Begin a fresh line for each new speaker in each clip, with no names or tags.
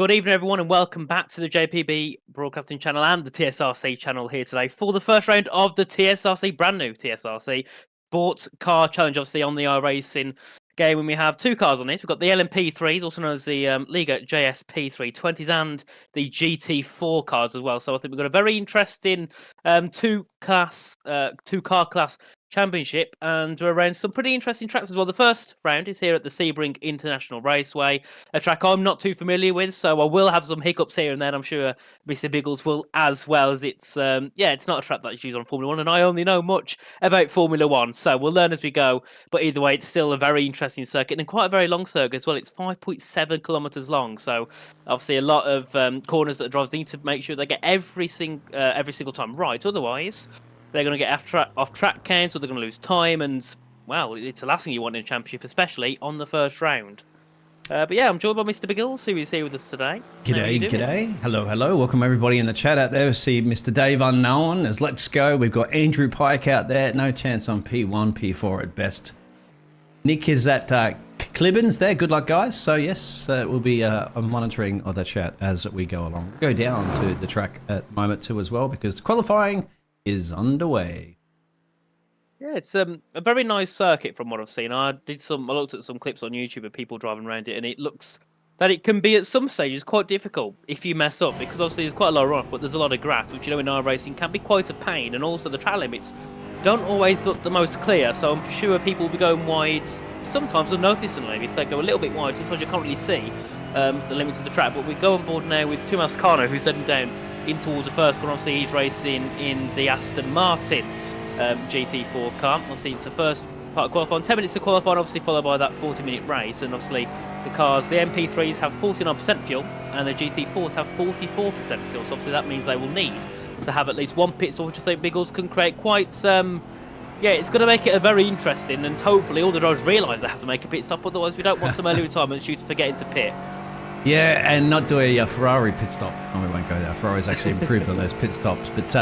Good evening, everyone, and welcome back to the JPB Broadcasting Channel and the TSRC channel here today for the first round of the TSRC, brand new TSRC Sports Car Challenge, obviously on the iRacing game. And we have two cars on this. We've got the LMP3s, also known as the Liga JSP 320s, and the GT4 cars as well. So I think we've got a very interesting two-car class championship, and we're around some pretty interesting tracks as well. The first round is here at the Sebring International Raceway, a track I'm not too familiar with, so I will have some hiccups here and there. I'm sure Mr. Biggles will as well, as it's it's not a track that's used on Formula One, and I only know much about Formula One, so we'll learn as we go. But either way, it's still a very interesting circuit and quite a very long circuit as well. It's 5.7 kilometers long, so obviously a lot of corners that drivers need to make sure they get every single time right. Otherwise, they're going to get off track counts, or they're going to lose time, and well, it's the last thing you want in a championship, especially on the first round. But yeah, I'm joined by Mr. Biggles, who is here with us today.
G'day. Hello. Welcome everybody in the chat out there. We see Mr. Dave Unknown as Let's Go. We've got Andrew Pike out there. No chance on P1, P4 at best. Nick is at Clibbins there. Good luck, guys. So yes, we'll be monitoring of the chat as we go along. Go down to the track at the moment too as well, because the qualifying is underway.
Yeah, it's a very nice circuit from what I've seen. I looked at some clips on YouTube of people driving around it, and it looks that it can be at some stages quite difficult if you mess up, because obviously there's quite a lot of runoff, but there's a lot of grass, which in iRacing can be quite a pain, and also the track limits don't always look the most clear, so I'm sure people will be going wide sometimes unnoticeably. If they go a little bit wide, sometimes you can't really see the limits of the track. But we go on board now with Tomas Kano, who's heading down in towards the first one. Obviously he's racing in the Aston Martin GT4 car. Obviously it's the first part of qualifying, 10 minutes to qualify, obviously followed by that 40-minute race. And obviously the MP3s have 49% fuel and the GT4s have 44% fuel, so obviously that means they will need to have at least one pit stop, which I think Biggles can create quite it's going to make it a very interesting, and hopefully all the drivers realise they have to make a pit stop, otherwise we don't want some early retirement due to forgetting to pit.
Yeah, and not do a Ferrari pit stop. No, we won't go there. Ferrari's actually improved on those pit stops. But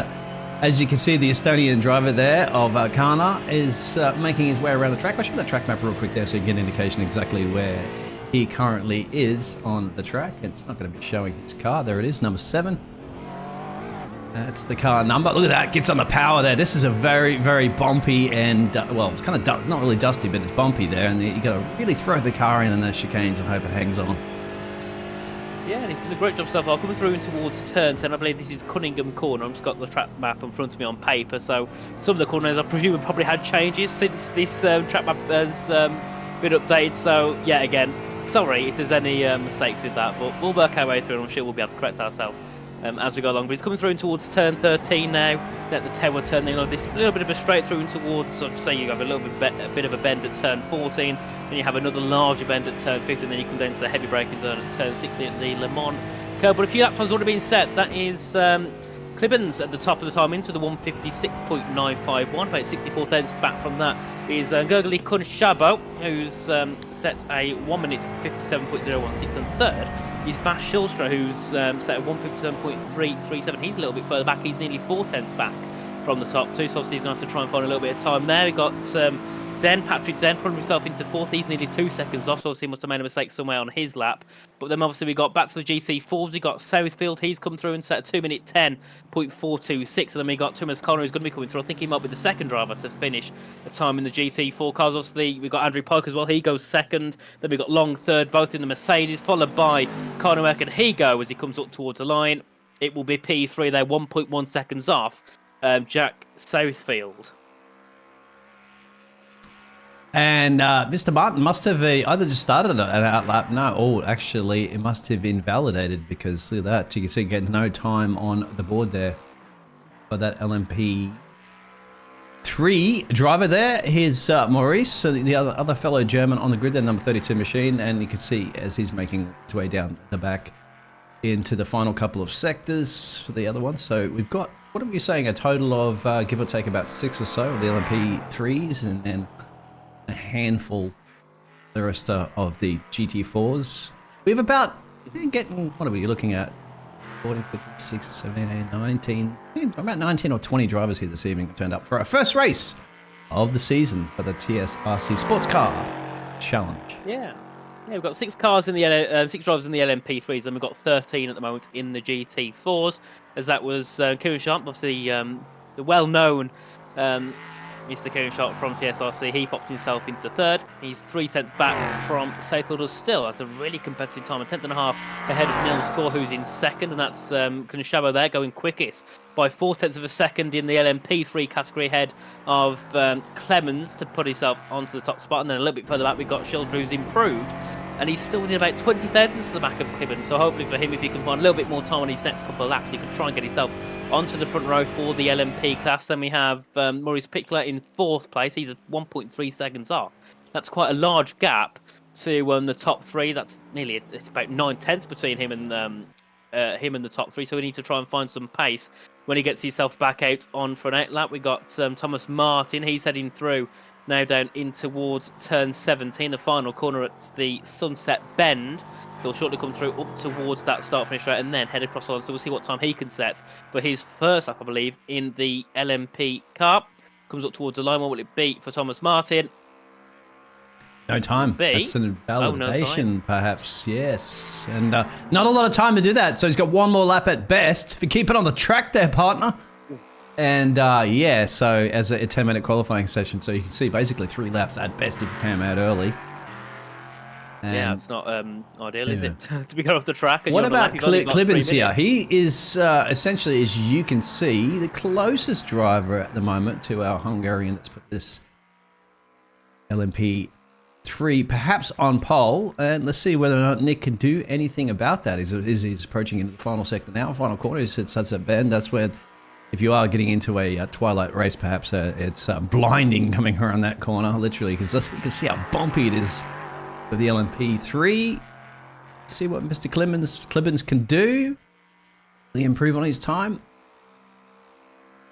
as you can see, the Estonian driver there of Kana is making his way around the track. I'll show the track map real quick there so you get an indication exactly where he currently is on the track. It's not going to be showing his car. There it is, number 7. That's the car number. Look at that, gets on the power there. This is a very, very bumpy and, well, it's kind of not really dusty, but it's bumpy there. And you got to really throw the car in those chicanes and hope it hangs on.
Yeah, and he's done a great job so far, coming through in towards turn 10. I believe this is Cunningham Corner. I've just got the track map in front of me on paper, so some of the corners I presume have probably had changes since this track map has been updated. So yeah, again, sorry if there's any mistakes with that, but we'll work our way through, and I'm sure we'll be able to correct ourselves as we go along. But he's coming through in towards turn 13 now. At the tower turn, you know, this little bit of a straight through in towards, I'd say you have a bit of a bend at turn 14, then you have another larger bend at turn 15, then you come down to the heavy braking zone at turn 16 at the Le Mans curve. But a few lap times already been set. That is Clibbins at the top of the time into the 156.951, about 64 tenths back from that is Gergely Kunshabo, who's set a 1 minute 57.016, and third is Bash Shilstra, who's set a 157.337. He's a little bit further back. He's nearly 4 tenths back from the top too, so obviously he's going to have to try and find a little bit of time there. We've got Patrick Den putting himself into 4th. He's nearly 2 seconds off, so obviously he must have made a mistake somewhere on his lap. But then obviously we got back to the GT4s. We got Southfield. He's come through and set a 2 minute 10.426. And then we got Thomas Connor, who's going to be coming through. I think he might be the second driver to finish a time in the GT4 cars. Obviously we've got Andrew Pike as well. He goes second. Then we've got Long third, both in the Mercedes, followed by Connor and Higo as he comes up towards the line. It will be P3 there, 1.1 seconds off Jack Southfield.
And Mr. Martin must have either just started an outlap. No, actually, it must have invalidated, because look at that. You can see getting no time on the board there for that LMP3 driver there. Here's Maurice, so the other fellow German on the grid there, number 32 machine. And you can see as he's making his way down the back into the final couple of sectors for the other one. So we've got, what are we saying, a total of give or take about 6 or so of the LMP3s, and then a handful the rest of the GT4s. We have about what are we looking at? 40, 50, 60, 70, 19, about 19 or 20 drivers here this evening turned up for our first race of the season for the TSRC Sports Car Challenge.
Yeah. Yeah, we've got 6 cars in the 6 drivers in the LMP3s, and we've got 13 at the moment in the GT4s. As that was Kieran Sharp, obviously the well-known Mr. Kieran Sharp from TSRC. He pops himself into third. He's 3 tenths back from Safefielders still. That's a really competitive time, a tenth and a half ahead of Nils Core, who's in second, and that's Kunshabo there going quickest by 4 tenths of a second in the LMP3 category ahead of Clemens to put himself onto the top spot. And then a little bit further back, we've got Schildr, who's improved, and he's still within about 20 thousandths to the back of Clemens. So hopefully for him, if he can find a little bit more time on his next couple of laps, he can try and get himself onto the front row for the LMP class. Then we have Maurice Pickler in 4th place. He's 1.3 seconds off. That's quite a large gap to the top 3. That's nearly, it's about 9 tenths between him and the top 3. So we need to try and find some pace when he gets himself back out on for an out lap. We got Thomas Martin. He's heading through now down in towards turn 17, the final corner at the Sunset Bend. He'll shortly come through up towards that start-finish rate and then head across the line. So we'll see what time he can set for his first lap, I believe, in the LMP car. Comes up towards the line. What will it be for Thomas Martin?
No time. That's an invalidation, perhaps. Yes. And not a lot of time to do that. So he's got one more lap at best. If you keep it on the track there, partner. And yeah, so as a 10-minute qualifying session, so you can see basically 3 laps at best if you came out early. And
yeah, it's not ideal, is it, to be got off the track? And
what about Clibbins here? He is essentially, as you can see, the closest driver at the moment to our Hungarian. Let's put this LMP3 perhaps on pole, and let's see whether or not Nick can do anything about that. He's approaching into the final sector now, final corner. He's at Sunset Bend. That's where, if you are getting into a twilight race, perhaps it's blinding coming around that corner, literally, because you can see how bumpy it is with the LMP3. Let's see what Mr. Clibbins can do. Will he improve on his time?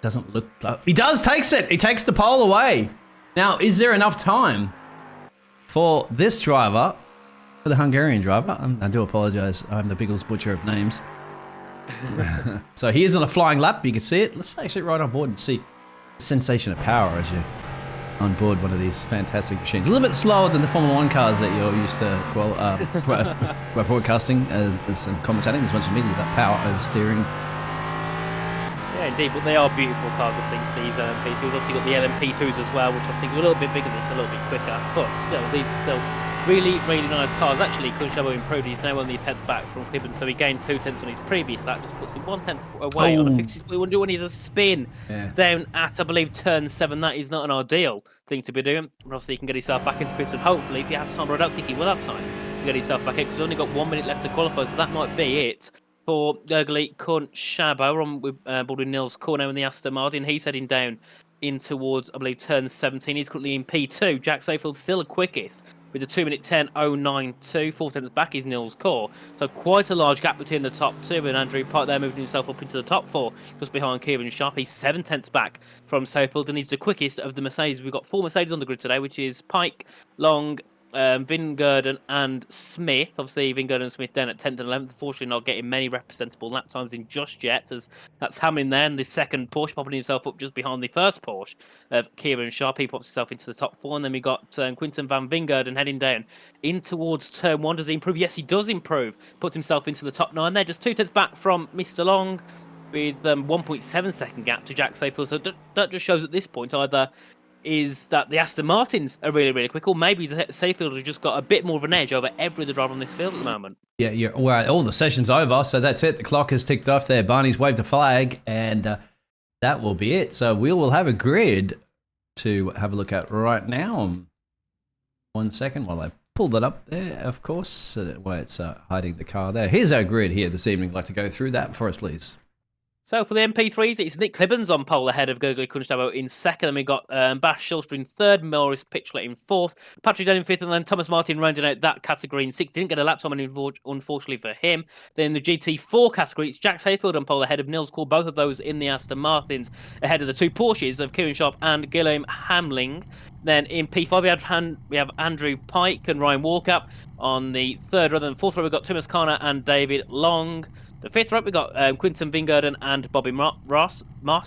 Doesn't look like... He does, takes it! He takes the pole away. Now, is there enough time for this driver, for the Hungarian driver? I do apologize, I'm the biggest butcher of names. So he is on a flying lap, you can see it. Let's actually ride on board and see the sensation of power as you on board one of these fantastic machines. A little bit slower than the Formula 1 cars that you're used to broadcasting and commentating as much as me, that power oversteering.
Yeah, indeed, but they are beautiful cars, I think, these LMP3s. Obviously got the LMP2s as well, which I think are a little bit bigger than this, a little bit quicker, but still, these are still really, really nice cars. Actually, Kunshabo improved. He's now only a tenth back from Clibbins, so he gained 2 tenths on his previous lap. Just puts him 1 tenth away on a fix. We want to do when he's a spin down at, I believe, turn 7. That is not an ideal thing to be doing. Obviously, he can get himself back into pits, and hopefully, if he has time, I don't think he will have time to get himself back in, because we've only got 1 minute left to qualify, so that might be it for Gurgly Kunshabo. We're on with Baldwin Nils Core now in the Aston Martin. He's heading down in towards, I believe, turn 17. He's currently in P2. Jack Safefield still the quickest with a 2-minute 10.092. 4 tenths back is Nils Core. So quite a large gap between the top 2, and Andrew Pike there moving himself up into the top 4, just behind Kieran Sharp. He's 7 tenths back from Safefield, and he's the quickest of the Mercedes. We've got 4 Mercedes on the grid today, which is Pike, Long, Vingurden and Smith. Obviously, Vingurden and Smith down at 10th and 11th. Unfortunately, not getting many representable lap times in just yet, as that's Hamlin there, and the second Porsche popping himself up just behind the first Porsche of Kieran Sharp. He pops himself into the top 4, and then we got Quinten van Vingurden heading down in towards turn 1. Does he improve? Yes, he does improve. Puts himself into the top 9 there, just 2 tenths back from Mr. Long, with 1.7 second gap to Jack Safefield. So that just shows at this point either is that the Aston Martins are really, really quick, or maybe Safefield has just got a bit more of an edge over every other driver on this field at the moment. Yeah,
well, all the session's over, so that's it. The clock has ticked off there. Barney's waved the flag, and that will be it. So we will have a grid to have a look at right now. 1 second while I pull that up there, of course, so that way it's hiding the car there. Here's our grid here this evening. I'd like to go through that for us, please.
So for the MP3s, it's Nick Clibbins on pole ahead of Gurgly Kunshabo in second. And we got Bash Schildr in third, Maurice Pickler in fourth, Patrick Dunn in fifth, and then Thomas Martin rounding out that category in sixth. Didn't get a lap time, unfortunately for him. Then in the GT4 category, it's Jack Safefield on pole ahead of Nils Core, both of those in the Aston Martins, ahead of the 2 Porsches of Kieran Sharp and Guillaume Hamling. Then in P5, we have Andrew Pike and Ryan Walkup on the third row. Then fourth row, we've got Thomas Carner and David Long. The fifth row, we've got Quinten Vingurden and Bobby Moss.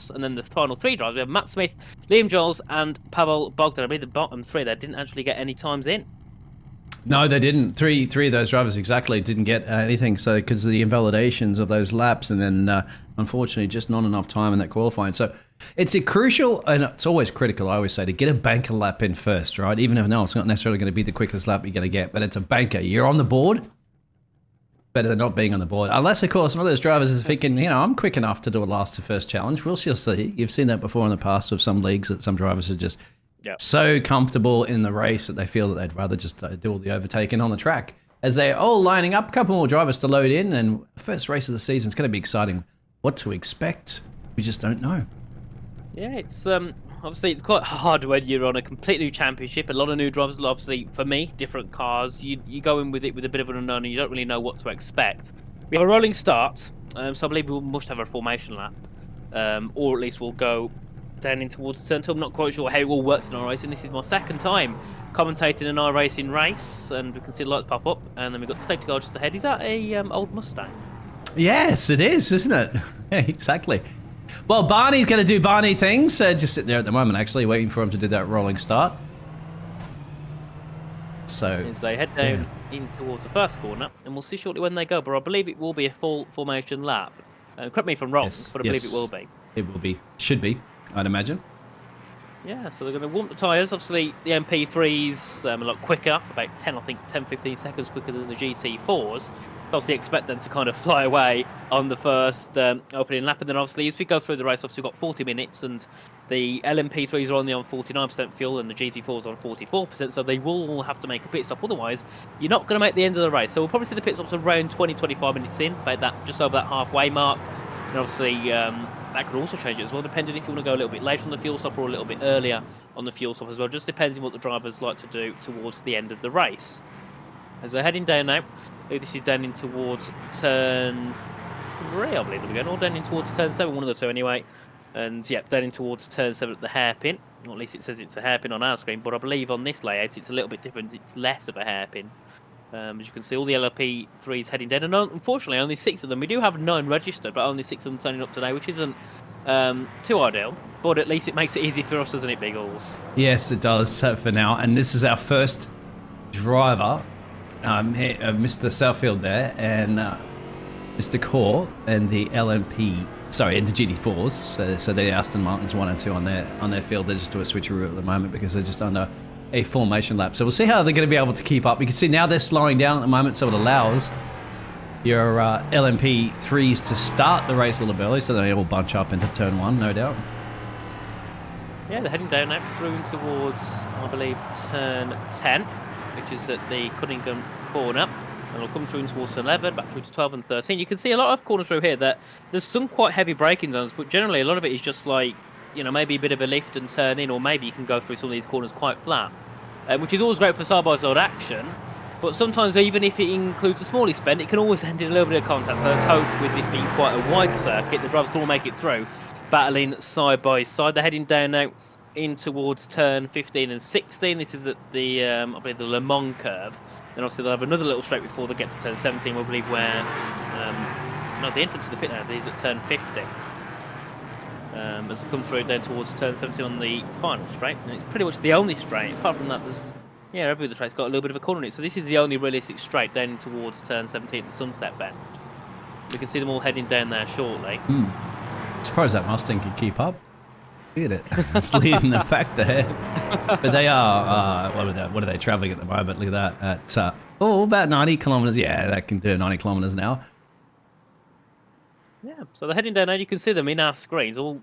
And then the final 3 drivers, we have Matt Smith, Liam Giles and Pavel Bogdan. I believe the bottom 3 there didn't actually get any times in.
No, they didn't. Three of those drivers exactly didn't get anything. So because of the invalidations of those laps, and then unfortunately just not enough time in that qualifying. So it's a crucial, and it's always critical, I always say, to get a banker lap in first, right? Even if no, it's not necessarily going to be the quickest lap you're going to get, but it's a banker. You're on the board. Better than not being on the board. Unless, of course, one of those drivers is thinking, I'm quick enough to do a last to first challenge. We'll just see. You've seen that before in the past with some leagues that some drivers are just so comfortable in the race that they feel that they'd rather just do all the overtaking on the track. As they're all lining up, a couple more drivers to load in, and first race of the season is going to be exciting. What to expect, we just don't know.
Yeah, it's obviously it's quite hard when you're on a completely new championship. A lot of new drivers, obviously, for me, different cars. You go in with it with a bit of an unknown, and you don't really know what to expect. We have a rolling start, so I believe we must have a formation lap, or at least we'll go down in towards the turn two. I'm not quite sure how it all works in iRacing. This is my second time commentating an iRacing race, and we can see the lights pop up, and then we've got the safety car just ahead. Is that a old Mustang?
Yes, it is, isn't it? Yeah, exactly. Well, Barney's going to do Barney things. Just sitting there at the moment, actually, waiting for him to do that rolling start. So
they head down in towards the first corner, and we'll see shortly when they go. But I believe it will be a full formation lap. Correct me if I'm wrong, but I believe it will be.
It will be. Should be, I'd imagine.
Yeah, so they're going to warm the tyres. Obviously, the MP3's a lot quicker, about 10-15 seconds quicker than the GT4s. Obviously, expect them to kind of fly away on the first opening lap. And then, obviously, as we go through the race, obviously, we've got 40 minutes, and the LMP3s are only on 49% fuel, and the GT4s on 44%, so they will all have to make a pit stop. Otherwise, you're not going to make the end of the race. So we'll probably see the pit stops around 20-25 minutes in, about that, just over that halfway mark. And obviously, that could also change it as well, depending if you want to go a little bit later on the fuel stop or a little bit earlier on the fuel stop as well. Just depends on what the drivers like to do towards the end of the race. As they're heading down now, this is down in towards turn 3, I believe they're going, or down in towards turn 7, one of the two anyway. And yeah, down in towards turn 7 at the hairpin. Or at least it says it's a hairpin on our screen, but I believe on this layout it's a little bit different. It's less of a hairpin. As you can see, all the LLP3s heading down, and unfortunately only 6 of them. We do have 9 registered, but only 6 of them turning up today, which isn't too ideal, but at least it makes it easy for us, doesn't it, Biggles?
Yes, it does for now, and this is our first driver, here, Mr. Southfield there, and Mr. Core, and the LMP, sorry, and the GT4s, so the Aston Martins 1 and 2 on their field. They just do a switcheroo at the moment because they're just under a formation lap. So we'll see how they're going to be able to keep up. You can see now they're slowing down at the moment, so it allows your LMP3s to start the race a little bit early, so they all bunch up into turn 1, no doubt.
Yeah, they're heading down now through towards, I believe, turn 10, which is at the Cunningham corner. And we'll come through towards 11, back through to 12 and 13. You can see a lot of corners through here that there's some quite heavy braking zones, but generally a lot of it is just like, maybe a bit of a lift and turn in, or maybe you can go through some of these corners quite flat, which is always great for side-by-side action. But sometimes, even if it includes a small spend, it can always end in a little bit of contact. So let's hope, with it being quite a wide circuit, the drivers can all make it through, battling side by side. They're heading down now in towards turn 15 and 16. This is at the, I believe, the Le Mans curve. Then obviously they'll have another little straight before they get to turn 17, I believe, where the entrance to the pit now is at turn 50. As they come through down towards turn 17 on the final straight, and it's pretty much the only straight. Apart from that, there's every other straight's got a little bit of a corner in it. So this is the only realistic straight down towards turn 17 at the Sunset Bend. We can see them all heading down there shortly.
Surprised that Mustang could keep up. Look at it, it's leading the pack there. But they are, what are they travelling at the moment? Look at that, at about 90 kilometres. Yeah, that can do 90 kilometres now.
Yeah, so they're heading down now. You can see them in our screens, all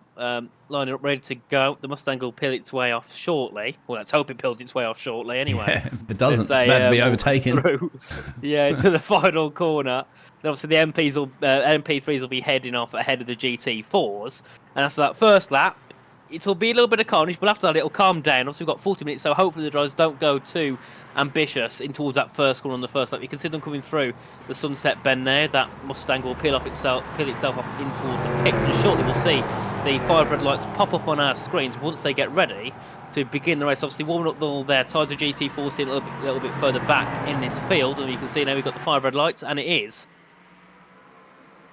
lining up, ready to go. The Mustang will peel its way off shortly. Well, let's hope it peels its way off shortly anyway.
Yeah, if it doesn't, it's about to be overtaken.
Into the final corner. And obviously, the MP3s will be heading off ahead of the GT4s. And after that first lap, it'll be a little bit of carnage, but after that, it'll calm down. Obviously, we've got 40 minutes, so hopefully the drivers don't go too ambitious in towards that first corner on the first lap. You can see them coming through the Sunset Bend now. That Mustang will peel itself off in towards the pits, and shortly we'll see the 5 red lights pop up on our screens once they get ready to begin the race. Obviously, warming up all their tyres of GT4 sitting a little bit further back in this field, and you can see now we've got the 5 red lights, and it is,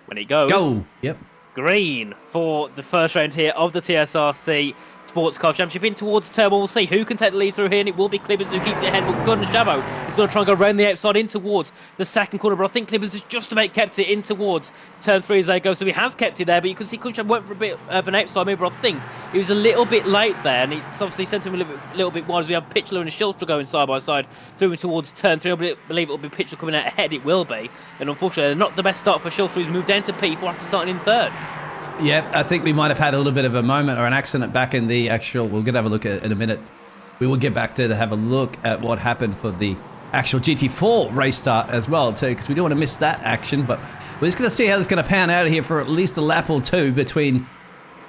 when it goes,
go, yep,
green for the first round here of the TSRC Sports Car Championship in towards turn one. We'll see who can take the lead through here, and it will be Clibbers who keeps it ahead, but Gunn Shabo is going to try and go around the outside in towards the second corner, but I think Clibbers has just about kept it in towards turn three as they go, so he has kept it there, but you can see Kunshab went for a bit of an outside move, but I think he was a little bit late there, and it's obviously sent him a little bit wide as we have Pitchler and Schilstra going side by side through and towards turn three. I believe it will be Pitchler coming out ahead, it will be, and unfortunately not the best start for Schilstra, who's moved down to P4 after starting in third.
Yeah, I think we might have had a little bit of a moment or an accident back in the actual, we're going to have a look at it in a minute. We will get back to have a look at what happened for the actual GT4 race start as well too, because we don't want to miss that action, but we're just going to see how this is going to pan out here for at least a lap or two between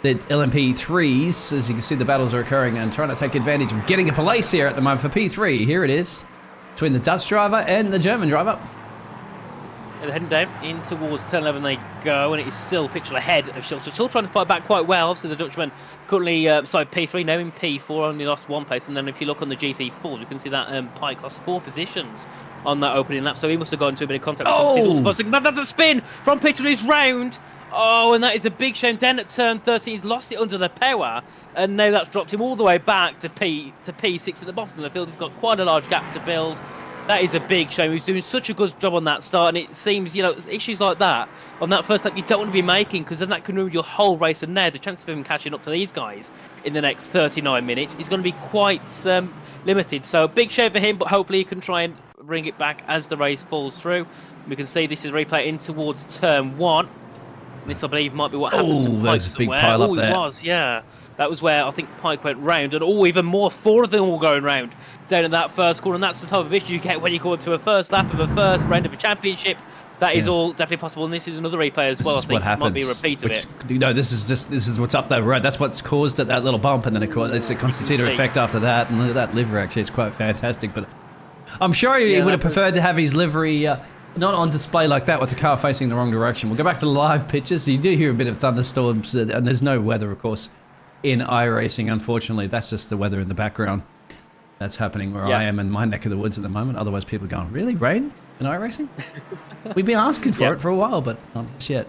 the LMP3s. As you can see, the battles are occurring and trying to take advantage of getting a place here at the moment for P3. Here it is, between the Dutch driver and the German driver.
They're heading down in towards turn 11 they go, and it is still Pitchler ahead of Schilter. Still trying to fight back quite well. Obviously, the Dutchman currently P3, now in P4, only lost one place. And then if you look on the GT4, you can see that Pike lost 4 positions on that opening lap. So he must have got into a bit of contact with that's a spin from Pitchler, who's round. Oh, and that is a big shame. Down at turn 13, he's lost it under the power, and now that's dropped him all the way back to P6 at the bottom of the field. He's got quite a large gap to build. That is a big shame. He's doing such a good job on that start, and it seems, issues like that on that first lap you don't want to be making, because then that can ruin your whole race. And now the chance of him catching up to these guys in the next 39 minutes is going to be quite limited. So big shame for him, but hopefully he can try and bring it back as the race falls through. We can see this is replay in towards turn 1. This, I believe, might be what happened to Pike.
There's a big pile up there.
It was, yeah. That was where I think Pike went round, and even more, 4 of them all going round down in that first corner, and that's the type of issue you get when you go into a first lap of a first round of a championship. That is all definitely possible, and this is another replay as well. I think it might be a repeat of it.
This is what's up the road. That's what's caused it, that little bump, and then it's a concertina effect after that. And look at that livery, actually, it's quite fantastic. But I'm sure he would have preferred to have his livery not on display like that with the car facing the wrong direction. We'll go back to the live pictures. You do hear a bit of thunderstorms, and there's no weather, of course, in iRacing. Unfortunately, that's just the weather in the background that's happening where I am in my neck of the woods at the moment. Otherwise, people are going, really? Rain in iRacing? We've been asking for it for a while, but not yet.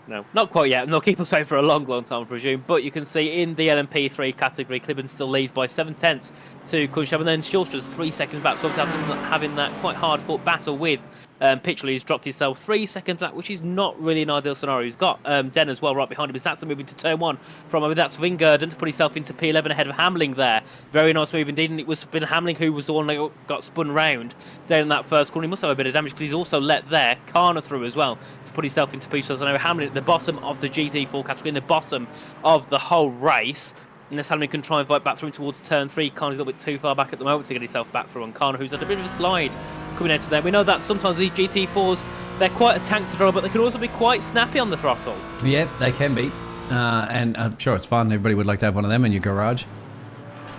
No, not quite yet. They'll keep us waiting for a long, long time, I presume. But you can see in the LMP3 category, Clibben still leads by 7/10 to Kunshab, and then Schilstra's 3 seconds back. So obviously after having that quite hard-fought battle with Pitchler, he's dropped himself 3 seconds back, which is not really an ideal scenario. He's got Den as well right behind him. That's moving to turn 1 from, that's Vingurden to put himself into P11 ahead of Hamling there. Very nice move indeed, and it was been Hamling who was the one that got spun round down in that first corner. He must have a bit of damage because he's also let there Kana through as well to put himself into P12. So now Hamling at the bottom of the GT4 category, in the bottom of the whole race. Unless Hamlin can try and fight back through towards turn 3. Kana's a little bit too far back at the moment to get himself back through on Kana, who's had a bit of a slide coming into there. We know that sometimes these GT4s, they're quite a tank to drive, but they can also be quite snappy on the throttle.
Yeah, they can be. And I'm sure it's fun. Everybody would like to have one of them in your garage.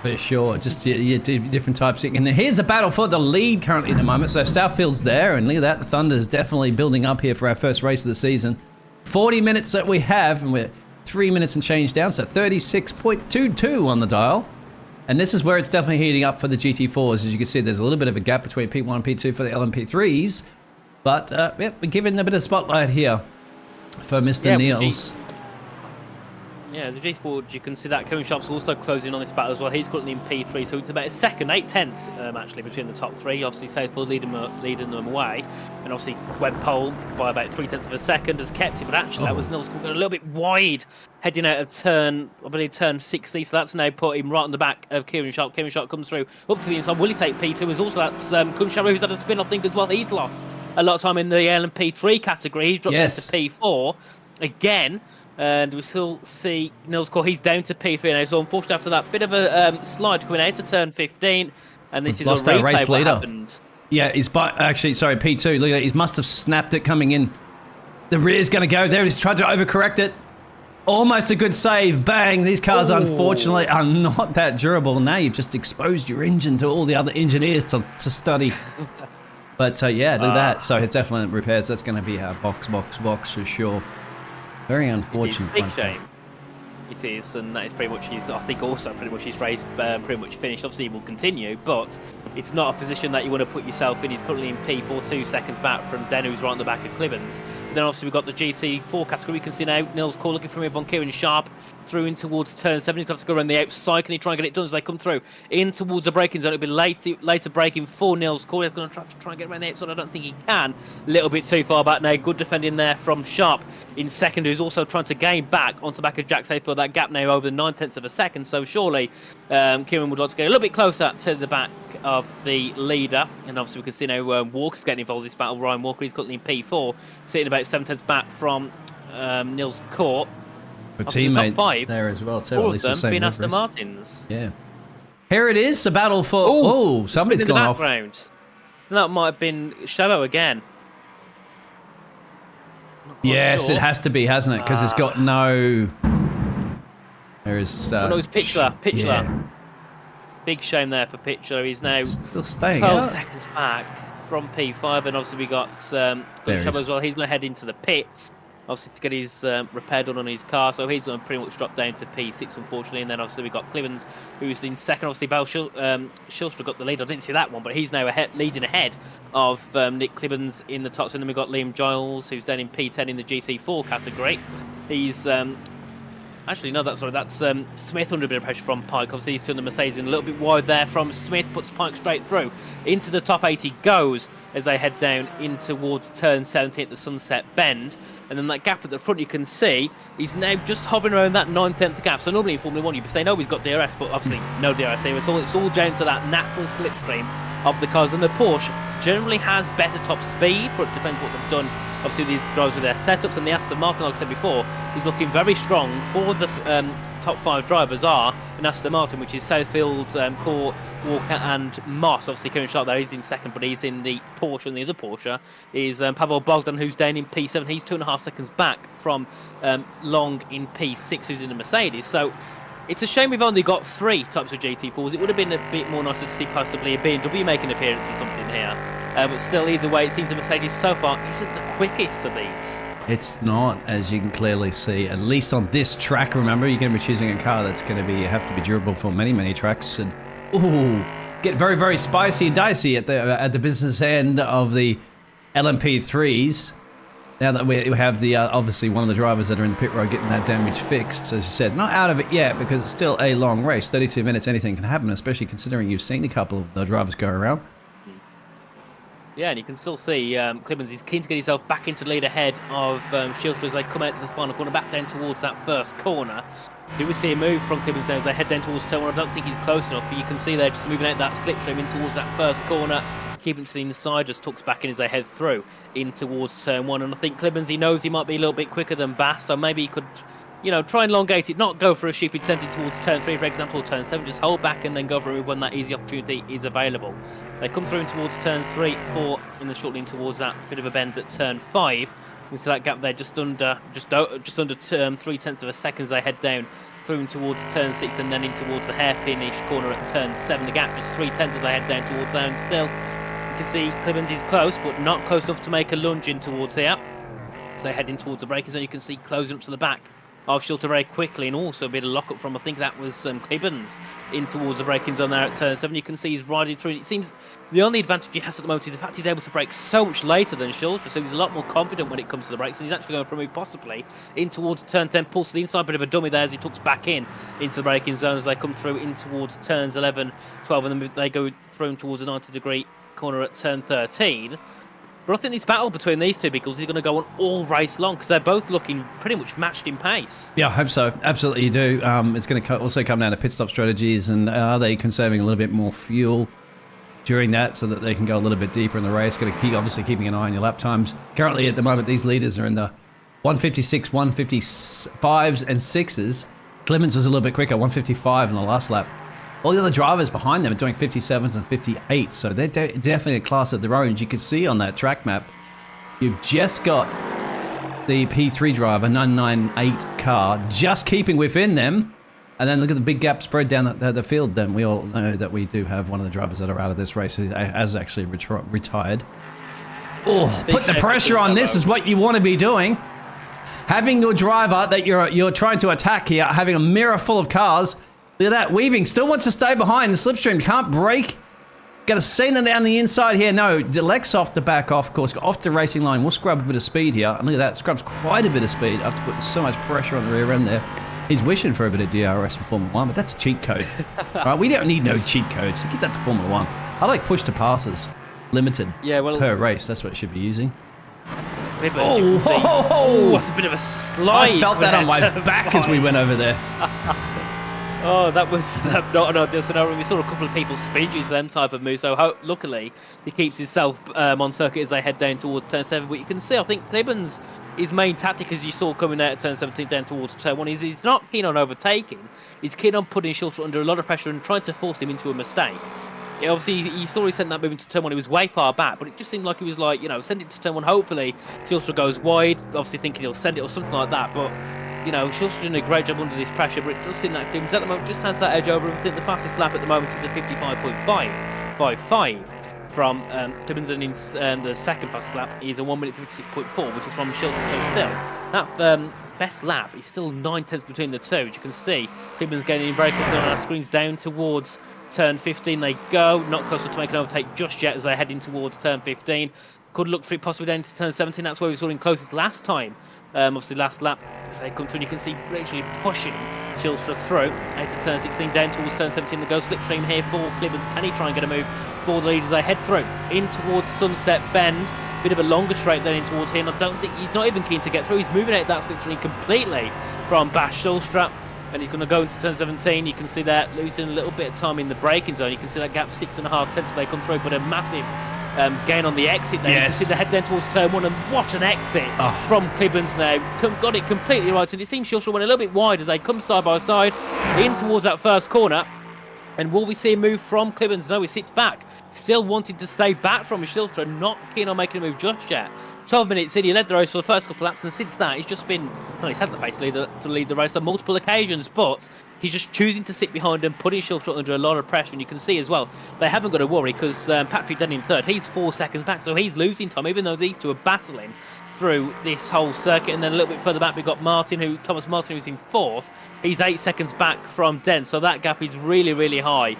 For sure. Just different types. And here's a battle for the lead currently at the moment. So Southfield's there, and look at that. The Thunder's definitely building up here for our first race of the season. 40 minutes that we have, and we're 3 minutes and change down, so 36.22 on the dial. And this is where it's definitely heating up for the GT4s. As you can see, there's a little bit of a gap between P1 and P2 for the LMP3s. But we're giving a bit of spotlight here for Mr. Niels.
Yeah, the G-Sport, you can see that Kevin Sharp's also closing on this battle as well. He's currently in P3, so it's about a second, 8/10 actually between the top 3. Obviously, Southfield leading them away, and obviously went pole by about 3/10 of a second, has kept it. But actually, that was Nils going a little bit wide, heading out of turn 60. So that's now put him right on the back of Kieran Sharp. Kieran Sharp comes through up to the inside. Will he take P2? Is also that's Kunshab, who's had a spin, I think, as well. He's lost a lot of time in the LMP3 category. He's dropped into P4 again. And we still see Nils Core, he's down to P3 now. So unfortunately, after that bit of a slide coming out to turn 15, and this is a replay race what happened.
Yeah, sorry, P2. Look at that. He must have snapped it coming in. The rear's going to go there. He's tried to overcorrect it. Almost a good save. Bang. These cars, unfortunately, are not that durable. Now you've just exposed your engine to all the other engineers to study. But yeah, do that. So definitely repairs. That's going to be a box for sure. Very unfortunate.
Big shame. It is, and that is pretty much his. I think also pretty much his race pretty much finished. Obviously, he will continue, but it's not a position that you want to put yourself in. He's currently in P4, 2 seconds back from Den, who's right on the back of Clibbens. But then obviously we've got the GT4 category. We can see now Nils Cole looking for him on Kieran Sharp through in towards turn 7. He's got to go around the outside. Can he try and get it done as they come through in towards the braking zone? It'll be later braking for Nils Cole. He's going to try and get around the outside. I don't think he can. A little bit too far back now. Good defending there from Sharp in second, who's also trying to gain back onto the back of Jack Safe for that gap now over 9/10 of a second. So surely Kieran would like to get a little bit closer to the back of the leader. And obviously we can see now Walker's getting involved in this battle. Ryan Walker, he's currently in P4, sitting about 7/10 back from Nils Court.
A teammate
five
there as well too.
All
at
of
least
them
the same
being Aston
numbers.
Martins.
Yeah. Here it is, a battle for... Oh, somebody's
in the
gone off.
background. So that might have been Shadow again.
Yes,
sure.
it has to be, hasn't it? Because it's got no... There is...
no, it's Pitchler.
Yeah.
Big shame there for Pitchler. He's now
Still staying
12
out.
seconds back from P5, and obviously we got Shadow as well. He's going to head into the pits, obviously to get his repair done on his car, so he's going to pretty much drop down to P6, unfortunately. And then obviously we got Clibbens, who's in second. Obviously Bell Shilstra got the lead. I didn't see that one, but he's now leading ahead of Nick Clibbens in the top. And then we've got Liam Giles, who's down in P10 in the GT4 category. He's actually, no, that's Smith under a bit of pressure from Pike. Obviously, he's turned the Mercedes in a little bit wide there from Smith, puts Pike straight through. Into the top 8 he goes as they head down in towards turn 70 at the Sunset Bend. And then that gap at the front, you can see, he's now just hovering around that 9/10 gap. So normally in Formula 1, you'd be saying, oh, he's got DRS, but obviously no DRS here at all. It's all down to that natural slipstream of the cars. And the Porsche generally has better top speed, but it depends what they've done. Obviously, these drivers with their setups, and the Aston Martin, like I said before, is looking very strong. For the top 5 drivers are an Aston Martin, which is Southfield, Court, Walker, and Moss. Obviously, Kieran Sharp there, he's in second, but he's in the Porsche, and the other Porsche is Pavel Bogdan, who's down in P7. He's 2.5 seconds back from Long in P6, who's in the Mercedes. So it's a shame we've only got 3 types of GT4s. It would have been a bit more nicer to see possibly a BMW make an appearance or something here. But still, either way, it seems the Mercedes so far isn't the quickest of these.
It's not, as you can clearly see, at least on this track. Remember, you're going to be choosing a car that's going to have to be durable for many, many tracks. And get very, very spicy and dicey at the business end of the LMP3s. Now that we have the obviously one of the drivers that are in the pit road getting that damage fixed, as you said, not out of it yet because it's still a long race. 32 minutes, anything can happen, especially considering you've seen a couple of the drivers go around.
Yeah, and you can still see Clibbens is keen to get himself back into the lead ahead of Shilstra as they come out to the final corner, back down towards that first corner. Do we see a move from Clibbens now as they head down towards turn 1? I don't think he's close enough, but you can see they're just moving out that slipstream in towards that first corner. Keep him to the inside, just tucks back in as they head through in towards turn 1. And I think Clibbens, he knows he might be a little bit quicker than Bass, so maybe he could, you know, try and elongate it, not go for a stupid sending towards turn 3, for example, or turn 7, just hold back and then go for a move when that easy opportunity is available. They come through in towards turns 3, 4, in the short lane towards that bit of a bend at turn 5. You can see that gap there just under 3/10 of a second as they head down through in towards turn 6 and then in towards the hairpin-ish corner at turn 7. The gap just 3/10 as they head down towards there, and still you can see Clibbens is close, but not close enough to make a lunge in towards here. So heading towards the braking zone, you can see closing up to the back of Shilter very quickly, and also a bit of lock-up from, I think that was Clibbens, in towards the braking zone there at turn 7. You can see he's riding through, and it seems the only advantage he has at the moment is the fact he's able to brake so much later than Shilter, so he's a lot more confident when it comes to the brakes, and he's actually going for a move possibly in towards turn 10, pulls to the inside, bit of a dummy there as he tucks back in into the braking zone as they come through in towards turns 11, 12, and then they go through towards a 90-degree corner at turn 13. But I think this battle between these two vehicles is going to go on all race long because they're both looking pretty much matched in pace.
Yeah, I hope so. Absolutely, you do. It's going to also come down to pit stop strategies, and are they conserving a little bit more fuel during that so that they can go a little bit deeper in the race? Going to keep obviously keeping an eye on your lap times. Currently, at the moment, these leaders are in the 156, 155s, and 6s. Clemens was a little bit quicker, 155 in the last lap. All the other drivers behind them are doing 57s and 58s, so they're definitely a class of their own. As you can see on that track map, you've just got the P3 driver, 998 car, just keeping within them. And then look at the big gap spread down the field. Then we all know that we do have one of the drivers that are out of this race who has actually retired. Oh, put the pressure on. This is what you want to be doing. having your driver that you're trying to attack here, having a mirror full of cars. Look at that, weaving, still wants to stay behind. The slipstream can't break. Got a Cena down the inside here. No, Delec's off the back off, of course, off the racing line. We'll scrub a bit of speed here. And look at that, scrubs quite a bit of speed after putting so much pressure on the rear end there. He's wishing for a bit of DRS for Formula 1, but that's a cheat code. All right, we don't need no cheat codes. So give that to Formula 1. I like push to passes, limited per race. That's what it should be using.
Oh, that's a bit of a slide.
I felt that on my back as we went over there.
Oh, that was not an ideal scenario. We saw a couple of people speed use them type of moves. So luckily, he keeps himself on circuit as they head down towards turn 7. But you can see, I think Clibben's his main tactic, as you saw coming out at turn 17 down towards turn 1, is he's not keen on overtaking. He's keen on putting Schulter under a lot of pressure and trying to force him into a mistake. Yeah, obviously, you saw he sent that move into turn 1. He was way far back, but it just seemed like he was like, send it to turn 1. Hopefully, Schulter goes wide, obviously thinking he'll send it or something like that. But Schulter's doing a great job under this pressure, but it does seem that Clibbens at the moment just has that edge over him. I think the fastest lap at the moment is a 55.555 from Clibbens, and the second fastest lap is a 1:56.4, which is from Schulter. So still, that best lap is still 9/10 between the two. As you can see, Clibbens getting in very quickly on our screens down towards turn 15. They go, not closer to make an overtake just yet as they're heading towards turn 15. Could look for it possibly down to turn 17. That's where we saw him closest last time. Obviously, last lap, as they come through, and you can see literally pushing Schulter through out to turn 16, down towards turn 17. The go slipstream here for Clibbens. Can he try and get a move for the lead as they head through in towards Sunset Bend? Bit of a longer straight then in towards here, and I don't think he's not even keen to get through. He's moving out that slipstream completely from Bash Schulter, and he's going to go into turn 17. You can see that losing a little bit of time in the braking zone. You can see that gap 6.5 tenths as they come through, but a massive gain on the exit there. Yes. You can see the head down towards turn 1, and what an exit from Clibbens now. Got it completely right, and it seems Schulter went a little bit wide as they come side by side in towards that first corner. And will we see a move from Clibbens? No, he sits back, still wanting to stay back from Schulter, not keen on making a move just yet. 12 minutes in, he led the race for the first couple of laps, and since that, he's just been, he's had the pace to lead the race on multiple occasions, but he's just choosing to sit behind and putting Schulter under a lot of pressure. And you can see as well, they haven't got to worry because Patrick Denny in third, he's 4 seconds back, so he's losing time, even though these two are battling through this whole circuit. And then a little bit further back, we've got Thomas Martin, who's in 4th. He's 8 seconds back from Den, so that gap is really, really high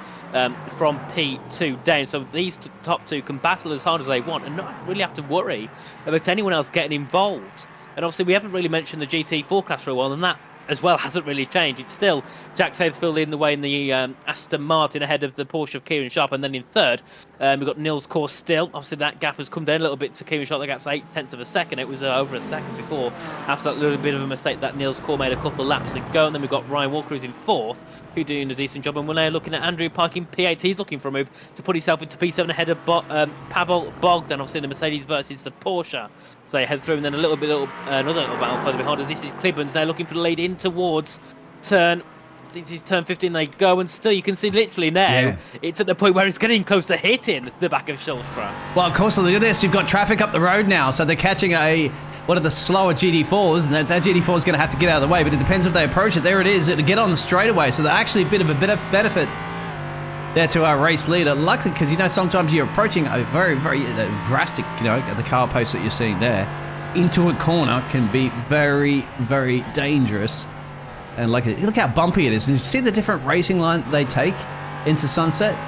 from P2 down. So these top two can battle as hard as they want and not really have to worry about anyone else getting involved. And obviously, we haven't really mentioned the GT4 class for a while, and that as well hasn't really changed. It's still Jack Satterfield in the way in the Aston Martin ahead of the Porsche of Kieran Sharp, and then in third we've got Nils Kors still. Obviously that gap has come down a little bit to Kieran Sharp. The gap's 0.8 of a second. It was over a second before after that little bit of a mistake that Nils Kors made a couple of laps ago. And then we've got Ryan Walker who's in 4th, who's doing a decent job, and we're now looking at Andrew Park in P8. He's looking for a move to put himself into P7 ahead of Pavel Bogdan, obviously the Mercedes versus the Porsche. So they head through, and then another little battle further behind us. This is Clibbens now looking for the lead in towards turn 15. They go, and still you can see literally now it's at the point where it's getting close to hitting the back of Schulter.
Well, of course, look at this. You've got traffic up the road now, so they're catching one of the slower GT4s, and that GT4 is going to have to get out of the way, but it depends if they approach it. There it is. It'll get on the straightaway, so they're actually a bit of benefit there to our race leader. Luckily, because sometimes you're approaching a very, very drastic, the car pace that you're seeing there into a corner can be very, very dangerous. And look how bumpy it is. And you see the different racing line they take into Sunset?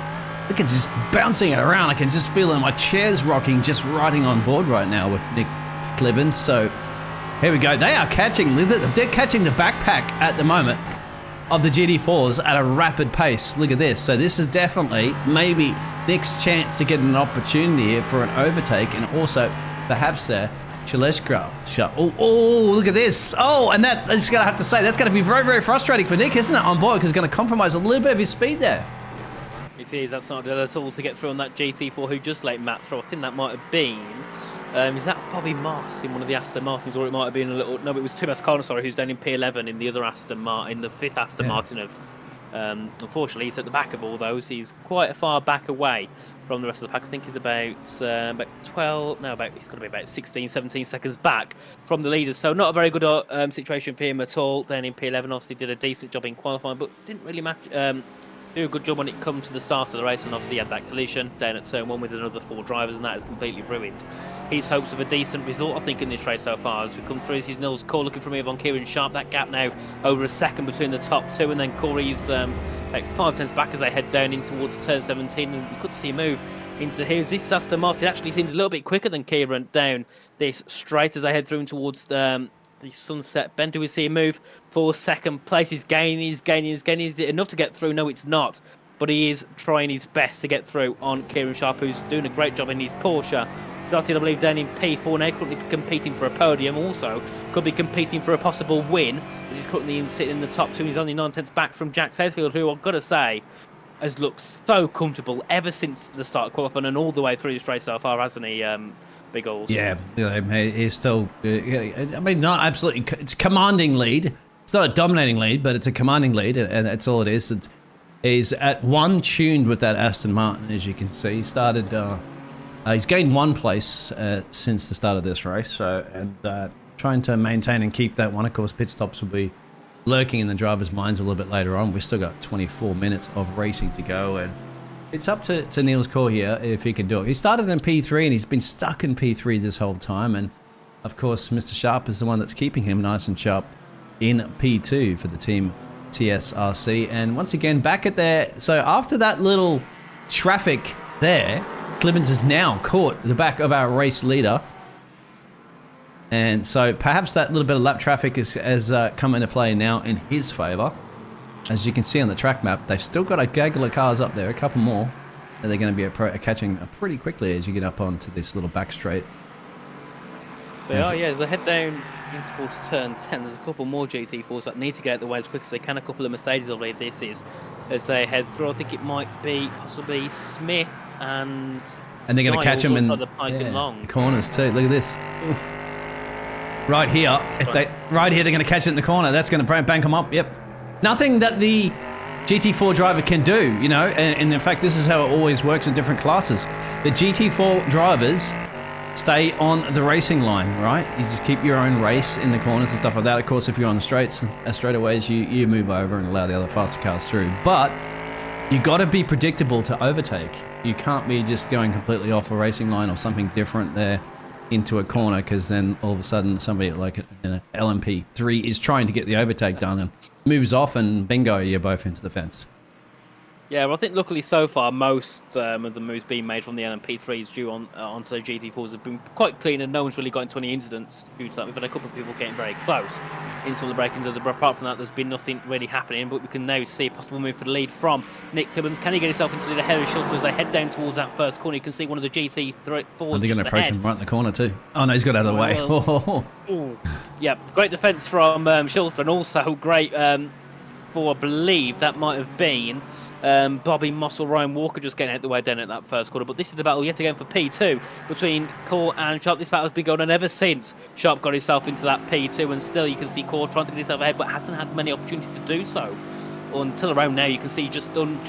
Look at just bouncing it around. I can just feel it. My chair's rocking, just riding on board right now with Nick Clibbens. So here we go. They're catching the backpack at the moment of the GT4s at a rapid pace. Look at this. So this is definitely maybe Nick's chance to get an opportunity here for an overtake, and also perhaps Chaleshka. Oh, look at this. Oh, and that, I'm just going to have to say, that's going to be very, very frustrating for Nick, isn't it, on board, because it's going to compromise a little bit of his speed there.
It is. That's not good at all to get through on that GT4 who just let Matt through. I think that might have been... is that Bobby Moss in one of the Aston Martins, or it might have been a little... No, it was Tomas Carner, who's down in P11 in the other Aston Martin, the 5th Aston Martin of... unfortunately, he's at the back of all those. He's quite far back away from the rest of the pack. I think he's about 12... No, he's got to be about 16, 17 seconds back from the leaders. So not a very good situation for him at all. Then in P11, obviously did a decent job in qualifying, but didn't really match... do a good job when it comes to the start of the race, and obviously he had that collision down at turn 1 with another 4 drivers, and that has completely ruined his hopes of a decent result, I think, in this race so far. As we come through, this is Nils Cole looking for a move on Kieran Sharp. That gap now over a second between the top 2, and then Corey's like 5 tenths back as they head down in towards turn 17, and you could see a move into here. This Aston Martin actually seems a little bit quicker than Kieran down this straight as they head through towards the sunset bend. Do we see a move for second place? He's gaining. Is it enough to get through? No, it's not. But he is trying his best to get through on Kieran Sharp, who's doing a great job in his Porsche. Started, I believe, down in P4 now, currently competing for a podium. Also, could be competing for a possible win, as he's currently sitting in the top 2. He's only 9 tenths back from Jack Southfield, who I've got to say has looked so comfortable ever since the start of qualifying and all the way through this race so far, hasn't he, Big Alls? Yeah,
he's still, I mean, not absolutely, it's a commanding lead. It's not a dominating lead, but it's a commanding lead, and that's all it is. He's at 1 tuned with that Aston Martin, as you can see. He's gained 1 place since the start of this race, and trying to maintain and keep that one. Of course, pit stops will be lurking in the drivers' minds a little bit later on. We've still got 24 minutes of racing to go, and it's up to Niels Core here if he can do it. He started in P3 and he's been stuck in P3 this whole time, and of course Mr. Sharp is the one that's keeping him nice and sharp in P2 for the team TSRC. And once again back at there, so after that little traffic there, Clemens is now caught the back of our race leader. And so perhaps that little bit of lap traffic has come into play now in his favour. As you can see on the track map, they've still got a gaggle of cars up there, a couple more, that they're going to be catching pretty quickly as you get up onto this little back straight.
They are, yeah. As they head down in towards turn 10, there's a couple more GT4s that need to get out the way as quick as they can. A couple of Mercedes, I believe this is, as they head through. I think it might be possibly Smith and
they're going to catch them in
the Pike and Long
corners too. Look at this. Oof. Right here, they're going to catch it in the corner. That's going to bank them up. Yep. Nothing that the GT4 driver can do, you know. And in fact, this is how it always works in different classes. The GT4 drivers stay on the racing line, right? You just keep your own race in the corners and stuff like that. Of course, if you're on the straightaways, you move over and allow the other faster cars through. But you got to be predictable to overtake. You can't be just going completely off a racing line or something different there into a corner, because then all of a sudden somebody like an LMP3 is trying to get the overtake done and moves off, and bingo, you're both into the fence.
Yeah, well, I think luckily so far most of the moves being made from the LMP3s due onto GT4s have been quite clean, and no one's really got into any incidents due to that. We've had a couple of people getting very close in some of the break-ins, but apart from that, there's been nothing really happening. But we can now see a possible move for the lead from Nick Clibbons. Can he get himself into the lead ahead of Schulter as they head down towards that first corner? You can see one of the GT4s.
Are they going to approach him right in the corner too? Oh no, he's got out of the way.
Yeah, great defence from Schulter, and also great for, I believe that might have been Bobby Moss or Ryan Walker just getting out the way down at that first corner. But this is the battle yet again for P2 between Core and Sharp. This battle has been going on ever since Sharp got himself into that P2, and still you can see Core trying to get himself ahead, but hasn't had many opportunities to do so until around now. You can see just owned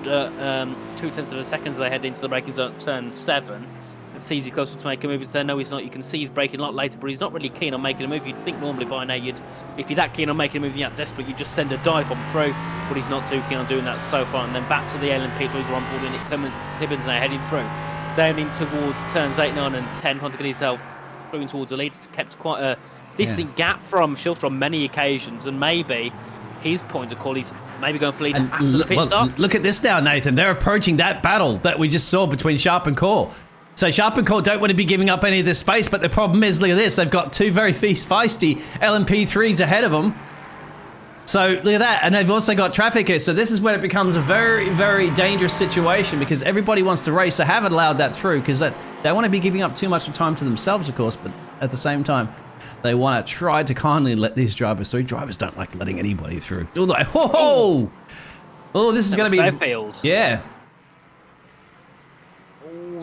2 tenths of a second as they head into the braking zone at turn 7. And sees he's closer to make a move. There, no, he's not. You can see he's braking a lot later, but he's not really keen on making a move. You'd think normally by now, if you're that keen on making a move, you're that desperate, you just send a dive bomb through, but he's not too keen on doing that so far. And then back to the LMP, so he's on board, and Clibbons now heading through, down in towards turns 8, 9, and 10, trying to get himself through towards the lead. He's kept quite a decent gap from Schulter on many occasions, and maybe his point of call, he's maybe going for lead after the pit stop.
Look at this now, Nathan. They're approaching that battle that we just saw between Sharp and Core. So Sharp and Core don't want to be giving up any of this space, but the problem is, look at this, they've got 2 very feisty LMP3s ahead of them. So look at that, and they've also got traffic here. So this is where it becomes a very, very dangerous situation, because everybody wants to race. They haven't allowed that through because they don't want to be giving up too much time to themselves, of course, but at the same time, they want to try to kindly let these drivers through. Drivers don't like letting anybody through. Oh, this is going to be...
Failed.
Yeah.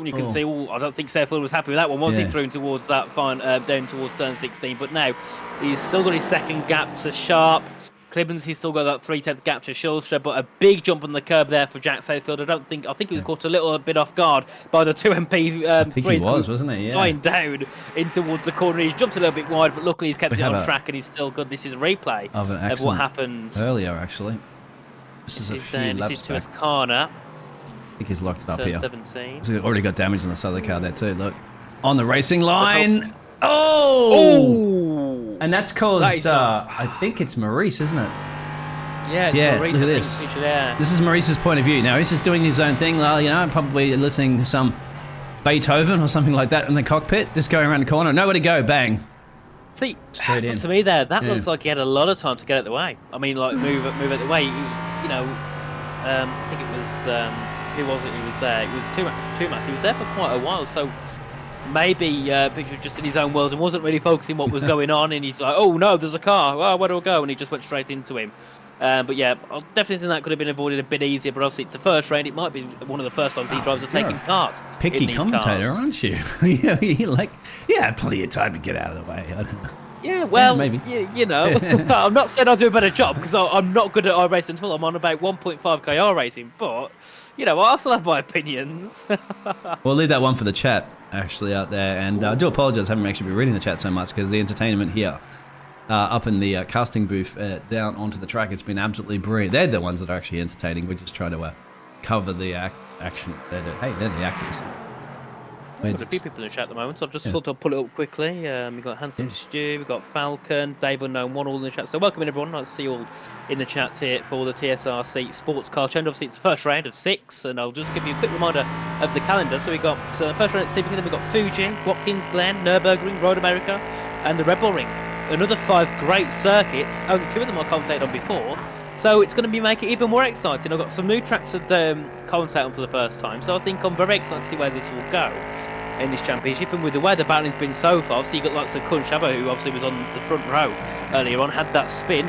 You can see, I don't think Seyfield was happy with that one, was he? Through towards that down towards turn 16. But now he's still got his second gap to Sharp. Clibbons, he's still got that 3/10 gap to Schulter, but a big jump on the curb there for Jack Southfield. I think he was caught a little bit off guard by the 2 MP3s.
I think he was, wasn't he? Yeah.
Flying down in towards the corner. He's jumped a little bit wide, but luckily he's kept it on track, and he's still good. This is a replay of what happened
earlier, actually. This is a few
This
laps
is
back.
Toscana.
I think he's locked up
Turn
here.
17.
He's already got damage on the side of the car there too. Look, on the racing line. Oh!
Oh!
And that's caused, I think it's Maurice, isn't it?
Yeah, it's Maurice,
look at
I
this.
think, there.
This is Maurice's point of view. Now, he's just doing his own thing. Well, probably listening to some Beethoven or something like that in the cockpit, just going around the corner. Nowhere to go, bang.
See,
Straight in.
to me that looks like he had a lot of time to get out of the way. I mean, like, move out the way. I think it was, who was it who was there? It was Tumas. He was there for quite a while, so maybe he was just in his own world and wasn't really focusing what was going on, and he's like, oh no, there's a car, well, where do I go? And he just went straight into him. But yeah, I definitely think that could have been avoided a bit easier, but obviously it's the first round. It might be one of the first times these drivers are taking part
Picky
in these
commentator,
cars.
aren't you? You're like, yeah, plenty of time to get out of the way. I don't know.
Yeah, well,
maybe.
I'm not saying I'll do a better job because I'm not good at iRacing at all. I'm on about 1.5k iRacing, but, I still have my opinions.
We'll leave that one for the chat, actually, out there. And I do apologize, I haven't actually been reading the chat so much because the entertainment here up in the casting booth down onto the track, it's been absolutely brilliant. They're the ones that are actually entertaining. We just try to cover the action. They're the actors.
We've got a few people in the chat at the moment, so I'll just sort of pull it up quickly. We've got Handsome Stu, we've got Falcon, Dave Unknown One all in the chat. So welcome in everyone. Nice to see you all in the chat here for the TSRC Sports Car Challenge. Obviously it's the first round of 6, and I'll just give you a quick reminder of the calendar. So we've got first round at Sebring, then we've got Fuji, Watkins Glen, Nürburgring, Road America, and the Red Bull Ring. Another 5 great circuits. Only 2 of them I commentated on before. So it's going to be making it even more exciting. I've got some new tracks to commentate on for the first time. So I think I'm very excited to see where this will go in this championship. And with the way the battling's been so far, so you got lots of Kun Shaba, who obviously was on the front row earlier on, had that spin.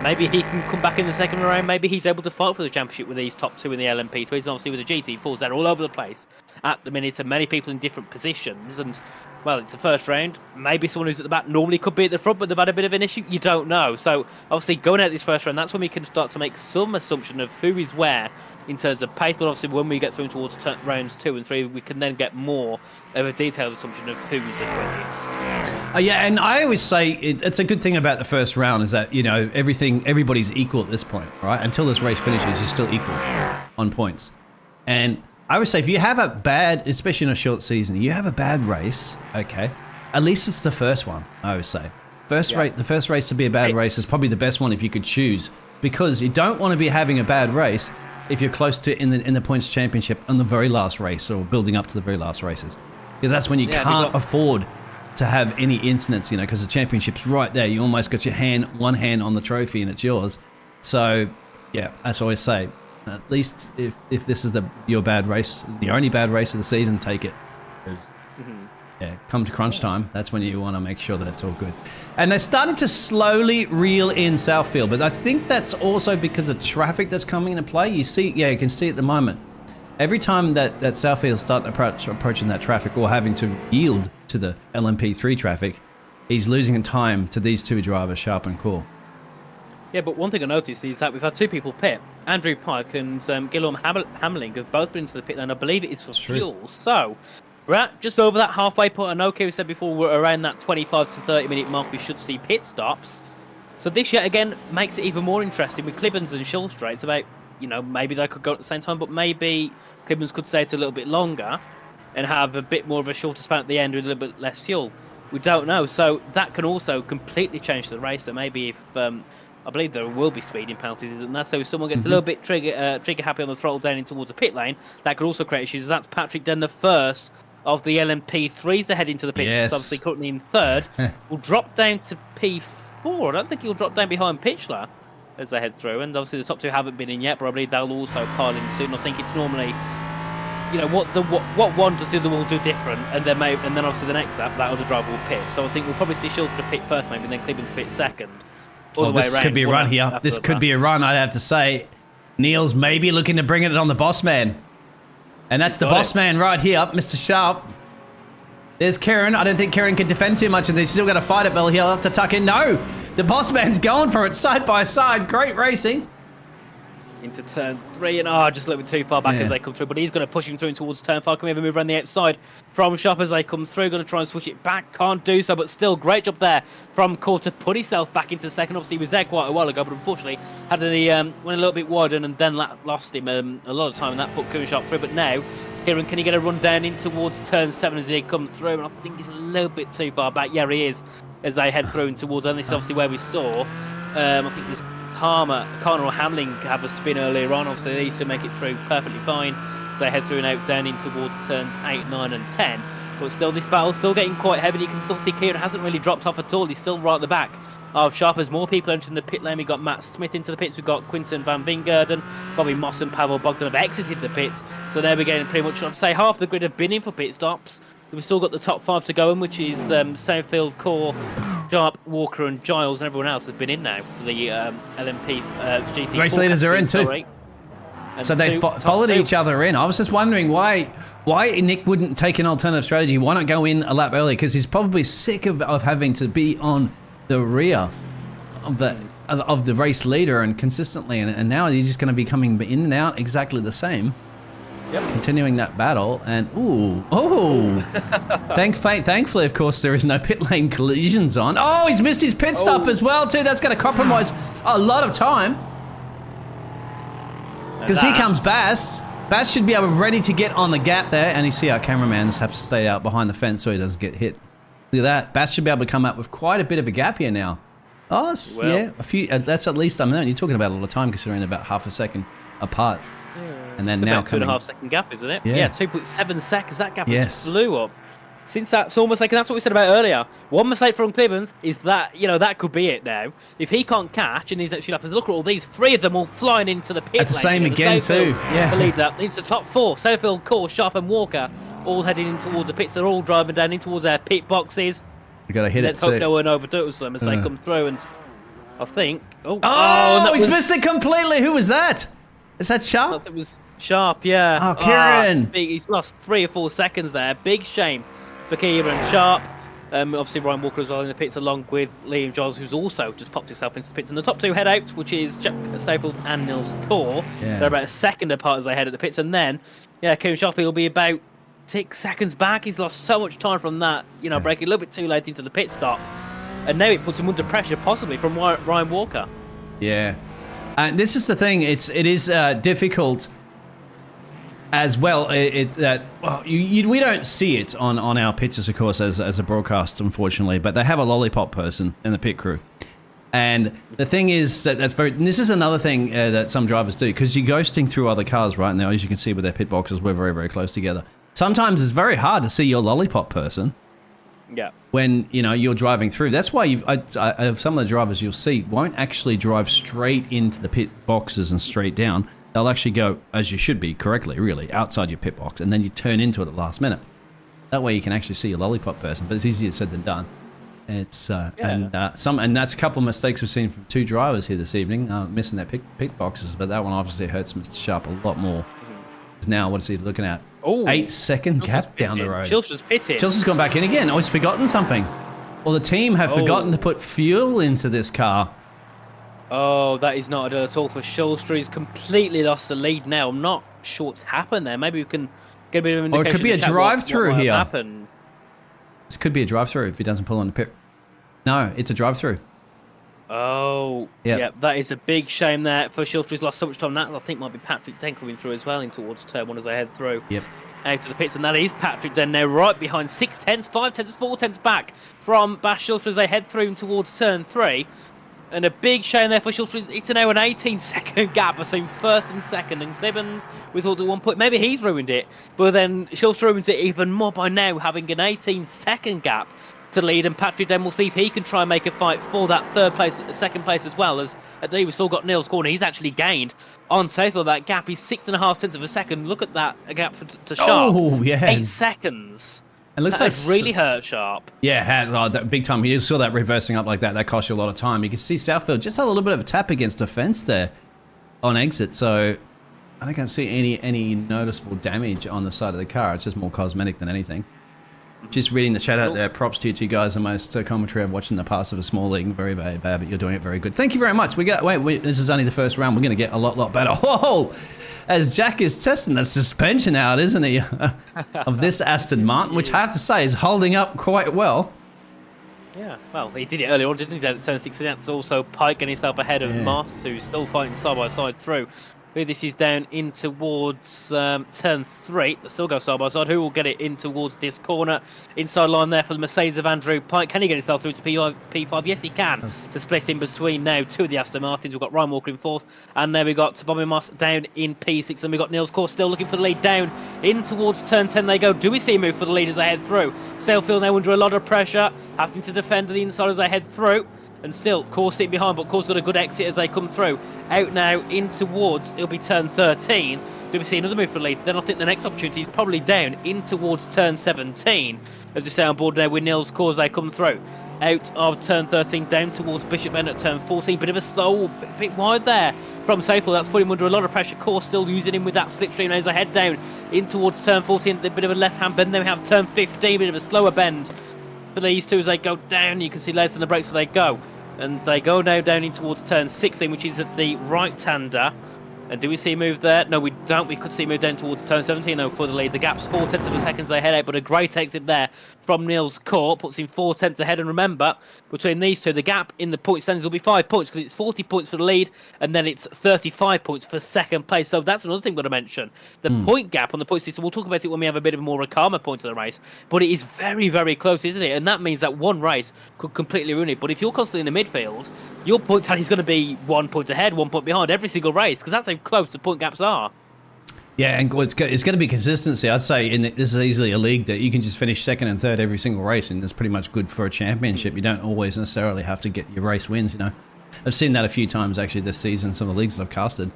Maybe he can come back in the second round. Maybe he's able to fight for the championship with these top 2 in the LMP3s. And obviously with the GT4s, they're all over the place at the minute, and many people in different positions. And well, it's the first round. Maybe someone who's at the back normally could be at the front, but they've had a bit of an issue. You don't know. So obviously going out this first round, that's when we can start to make some assumption of who is where in terms of pace. But obviously when we get through towards rounds 2 and 3, we can then get more of a detailed assumption of who is the quickest.
Yeah, and I always say it's a good thing about the first round is that, everybody's equal at this point, right? Until this race finishes, you're still equal on points. And I would say if you have a bad, especially in a short season, you have a bad race, okay, at least it's the first one, I would say. The first race to be a bad race is probably the best one if you could choose, because you don't want to be having a bad race if you're close to in the points championship on the very last race or building up to the very last races. Because that's when you can't afford to have any incidents, because the championship's right there. You almost got one hand on the trophy and it's yours. So, yeah, that's what I always say. At least if this is your bad race, your only bad race of the season, take it. Yeah, come to crunch time, that's when you want to make sure that it's all good. And they're starting to slowly reel in Southfield, but I think that's also because of traffic that's coming into play. You can see at the moment. Every time that Southfield's starting approaching that traffic or having to yield to the LMP3 traffic, he's losing in time to these 2 drivers, Sharp and Cool.
Yeah, but one thing I noticed is that we've had 2 people pit. Andrew Pike and Guillaume Hammerling have both been into the pit lane. I believe it is for fuel. So we're at just over that halfway point. I know Kerry said before we're around that 25 to 30 minute mark. We should see pit stops. So this yet again makes it even more interesting with Clibbons and Schulstrate. It's about, maybe they could go at the same time, but maybe Clibbons could stay it a little bit longer and have a bit more of a shorter span at the end with a little bit less fuel. We don't know. So that can also completely change the race. So maybe if I believe there will be speeding penalties in that. So if someone gets a little bit trigger happy on the throttle down in towards a pit lane, that could also create issues. That's Patrick Den, the first of the LMP3s to head into the pits.
Yes.
Obviously currently in 3rd. Will drop down to P4. I don't think he'll drop down behind Pitchler as they head through. And obviously the top 2 haven't been in yet, but I believe they'll also pile in soon. I think it's normally, what one does the other will do different, and then obviously the next lap that other driver will pit. So I think we'll probably see Schulter pit first, maybe, and then Clibbons pit second.
This could be a run here. This could be a run, I'd have to say. Neil's maybe looking to bring it on the boss man. And that's the boss man right here, Mr. Sharp. There's Kieran. I don't think Kieran can defend too much, and they're still going to fight it, but he'll have to tuck in. No! The boss man's going for it side by side. Great racing.
into turn 3, and just a little bit too far back as they come through, but he's going to push him through towards turn 5. Can we ever move around the outside from Sharp as they come through? Going to try and switch it back, can't do so, but still great job there from Core to put himself back into second. Obviously he was there quite a while ago, but unfortunately had went a little bit wider and then lost him a lot of time, and that put Kieran Sharp through. But now Kieran, can he get a run down in towards turn 7 as he come through? And I think he's a little bit too far back. Yeah, he is, as they head through and towards, and this is obviously where we saw I think there's Connor or Hamlin have a spin earlier on. Obviously they used to make it through perfectly fine as they head through and out down in towards turns 8, 9 and 10. But still, this battle's still getting quite heavy. You can still see Kieran hasn't really dropped off at all. He's still right at the back of Sharp as more people entering the pit lane. We've got Matt Smith into the pits. We've got Quinton van Vingerden, Bobby Moss and Pavel Bogdan have exited the pits. So there we're getting pretty much, I'd say, half the grid have been in for pit stops. We've still got the top 5 to go in, which is Southfield, Core, Sharp, Walker and Giles, and everyone else has been in now for the LMP GT.
Race leaders are in too. So they followed each other in. I was just wondering why Nick wouldn't take an alternative strategy. Why not go in a lap early? Because he's probably sick of having to be on the rear of the race leader and consistently. And now he's just going to be coming in and out exactly the same. Yep. Continuing that battle, and thankfully, of course, there is no pit lane collisions on. Oh, he's missed his pit stop as well too. That's going to compromise a lot of time. Because here comes Bass. Bass should be ready to get on the gap there, and you see our cameramans have to stay out behind the fence so he doesn't get hit. Look at that. Bass should be able to come up with quite a bit of a gap here now. Oh, yeah, a few. That's at least, you're talking about a lot of time considering about half a second apart. And then
it's
now
about 2.5 second gap, isn't it?
Yeah,
2.7 seconds. That gap has flew up. Since that's almost like, that's what we said about earlier. One mistake from Clibbons is that, that could be it now. If he can't catch and he's actually up, look at all these, 3 of them all flying into the pit.
That's the same again too. Yeah.
The lead up. It's the top 4. Southfield, Core, Sharp and Walker all heading in towards the pits. They're all driving down in towards their pit boxes.
You got to hit
Let's
it.
Let's hope no one overdoes them as they come through. And I think.
He's missed it completely. Who was that? Is that Sharp?
I think it was Sharp, yeah.
Oh, Kieran.
He's lost 3 or 4 seconds there. Big shame for Kieran Sharp. Obviously, Ryan Walker as well in the pits, along with Liam Giles, who's also just popped himself into the pits. And the top 2 head out, which is Jack Seyfield and Nils Core. Yeah. They're about a second apart as they head at the pits. And then, Kieran Sharp will be about 6 seconds back. He's lost so much time from that, breaking a little bit too late into the pit stop. And now it puts him under pressure, possibly, from Ryan Walker.
Yeah. And this is the thing, it is difficult as well. We don't see it on our pitches, of course, as a broadcast, unfortunately, but they have a lollipop person in the pit crew. And the thing is this is another thing that some drivers do, because you're ghosting through other cars right now. As you can see with their pit boxes, we're very, very close together. Sometimes it's very hard to see your lollipop person.
Yeah.
When you're driving through, that's why some of the drivers you'll see won't actually drive straight into the pit boxes and straight down. They'll actually go, as you should be, correctly, really, outside your pit box, and then you turn into it at the last minute. That way you can actually see your lollipop person, but it's easier said than done. It's and that's a couple of mistakes we've seen from 2 drivers here this evening, missing their pit boxes, but that one obviously hurts Mr. Sharp a lot more. Because now, what is he looking at? 8-second gap down the road.
Chilster's pitting.
Chilster's gone back in again. He's forgotten something. Well, the team have forgotten to put fuel into this car.
Oh, that is not at all for Schulster. He's completely lost the lead now. I'm not sure what's happened there. Maybe we can get a bit of an indication.
Or it could be a drive-through here.
Happened.
This could be a drive-through if he doesn't pull on the pit. No, it's a drive-through.
Oh, yeah, that is a big shame there for Schulter. He's lost so much time. That I think might be Patrick Den coming through as well in towards turn 1 as they head through.
Yep.
Out to the pits, and that is Patrick Den now right behind 6 tenths, 5 tenths, 4 tenths back from Bass Schulter as they head through towards turn 3. And a big shame there for Schulter. It's now an 18-second gap between first and second, and Clibbons, we thought at one point maybe he's ruined it, but then Schulter ruins it even more by now having an 18-second gap to lead, and Patrick Den will see if he can try and make a fight for that second place as well. As at the we've still got Nils Corner. He's actually gained on Seyfield. That gap is 6.5 tenths of a second. Look at that gap to Sharp.
Oh yeah,
8 seconds.
It looks
that like really hurt Sharp.
Yeah, it has. That big time. You saw that reversing up like that. That cost you a lot of time. You can see Southfield just had a little bit of a tap against the fence there on exit. So I don't see any noticeable damage on the side of the car. It's just more cosmetic than anything. Just reading the chat out there. Props to you two guys. The most commentary I've watched in the past of a small league. Very, very bad, but you're doing it very good. Thank you very much. This is only the first round. We're going to get a lot better. Whoa! As Jack is testing the suspension out, isn't he? Of this Aston Martin, which I have to say is holding up quite well.
Yeah, well, he did it earlier on, didn't he? Down at turn 16. That's also Pike getting himself ahead of Moss, who's still fighting side by side through. This is down in towards turn 3. They still go side by side. Who will get it in towards this corner? Inside line there for the Mercedes of Andrew Pike. Can he get himself through to P5? Yes, he can. To split in between now two of the Aston Martins. We've got Ryan Walker in 4th. And there we've got Bobby Moss down in P6. And we've got Niels Kors still looking for the lead down in towards turn 10. They go. Do we see a move for the lead as they head through? Sailfield now under a lot of pressure. Having to defend the inside as they head through. And still, Kors sitting behind, but Kors got a good exit as they come through. Out now in towards, it'll be turn 13. Do we see another move for the lead? Then I think the next opportunity is probably down in towards turn 17. As we say on board now with Niels Kors, they come through. Out of turn 13, down towards Bishop End at turn 14. Bit of a slow, bit wide there from Safer. That's putting him under a lot of pressure. Kors still using him with that slipstream as they head down in towards turn 14. A bit of a left-hand bend. Then we have turn 15, bit of a slower bend. For these two as they go down, you can see legs on the brakes as they go. And they go now down in towards turn 16, which is at the right-hander. And do we see a move there? No, we don't. We could see a move down towards turn 17, though, for the lead. The gap's 4/10 of a second as they head out, but a great exit there from Niels Kors puts him 4/10 ahead. And remember, between these two, the gap in the point standings will be 5 points because it's 40 points for the lead, and then it's 35 points for second place. So that's another thing we've got to mention. The point gap on the point system, we'll talk about it when we have a bit of a more calmer point of the race, but it is very, very close, isn't it? And that means that one race could completely ruin it. But if you're constantly in the midfield, your point tally is going to be 1 point ahead, 1 point behind every single race, because that's how close the point gaps are.
Yeah, and it's going to be consistency. I'd say this is easily a league that you can just finish second and third every single race, and it's pretty much good for a championship. You don't always necessarily have to get your race wins, you know. I've seen that a few times actually this season, some of the leagues that I've casted.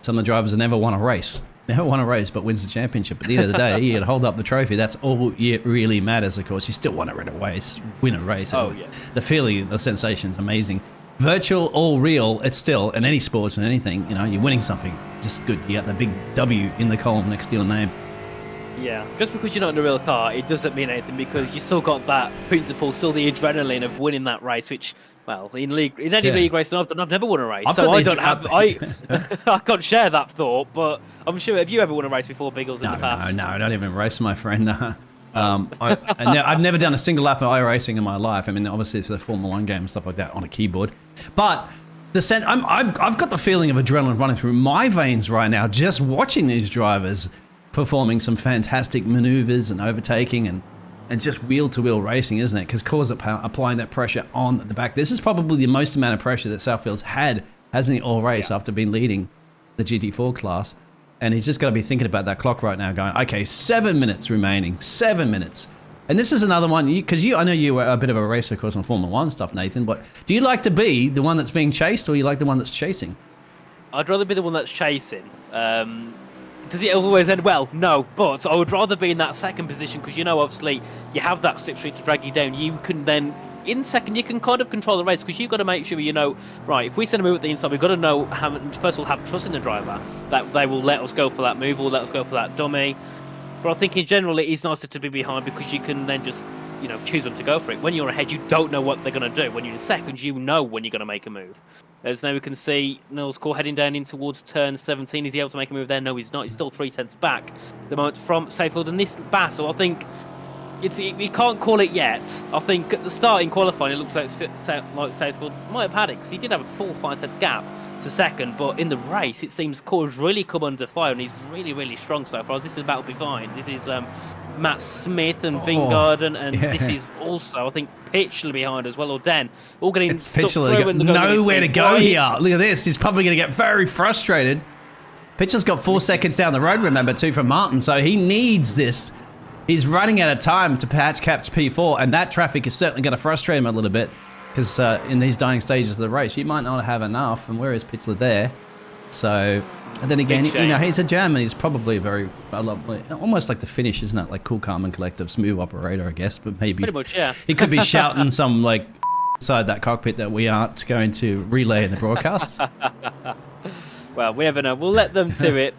Some of the drivers have never won a race, but wins the championship. At the end of the day, you got to hold up the trophy. That's all it really matters, of course. You still want to win a race.
Oh, yeah.
The feeling, the sensation is amazing. Virtual or real, it's still, in any sports and anything, you know, you're winning something. Just good. You got the big W in the column next to your name.
Yeah, just because you're not in a real car, it doesn't mean anything because you still got that principle, still the adrenaline of winning that race, which, well, in any league race I've done, I've never won a race. I can't share that thought, but I'm sure, have you ever won a race before, Biggles, in the past?
No, I don't even race, my friend. I've never done a single lap of iRacing in my life. I mean, obviously it's the Formula 1 game and stuff like that on a keyboard. But I've got the feeling of adrenaline running through my veins right now just watching these drivers performing some fantastic maneuvers and overtaking and just wheel-to-wheel racing, isn't it? Because Kors applying that pressure on the back. This is probably the most amount of pressure that Southfield's had, hasn't he, all race after being leading the GT4 class. And he's just got to be thinking about that clock right now going, okay, 7 minutes remaining, 7 minutes. And this is another one, because I know you were a bit of a racer, of course, on Formula 1 stuff, Nathan, but do you like to be the one that's being chased or you like the one that's chasing?
I'd rather be the one that's chasing. Does it always end well? No, but I would rather be in that second position because, you know, obviously, you have that slipstream to drag you down. You can then, in second, you can kind of control the race because you've got to make sure, you know, right, if we send a move at the inside, we've got to know, first of all, have trust in the driver that they will let us go for that move or let us go for that dummy. But I think in general, it is nicer to be behind because you can then just, you know, choose when to go for it. When you're ahead, you don't know what they're going to do. When you're in second, you know when you're going to make a move. As now we can see Niels Kors heading down in towards turn 17. Is he able to make a move there? No, he's not. He's still 3/10 back at the moment from Safefield. And this battle, I think, we can't call it yet. I think at the start in qualifying, it looks like Safefield might have had it because he did have a full 5/10 gap to second. But in the race, it seems Kors really come under fire and he's really, really strong so far. This is battle behind. This is Matt Smith and Vingarden, and this is also, I think, Pitchler behind as well, or Den. All getting stuck through and
nowhere to go here. Look at this. He's probably going to get very frustrated. Pitchler's got 4 seconds down the road, remember, too, from Martin, so he needs this. He's running out of time to perhaps catch P4, and that traffic is certainly going to frustrate him a little bit because in these dying stages of the race, you might not have enough, and where is Pitchler there? So, and then again, you know, he's a German. He's probably almost like the Finnish, isn't it? Like cool, calm, and collective, smooth operator, I guess. But maybe
pretty much, yeah.
He could be shouting some like inside that cockpit that we aren't going to relay in the broadcast.
Well, we never know. We'll let them to it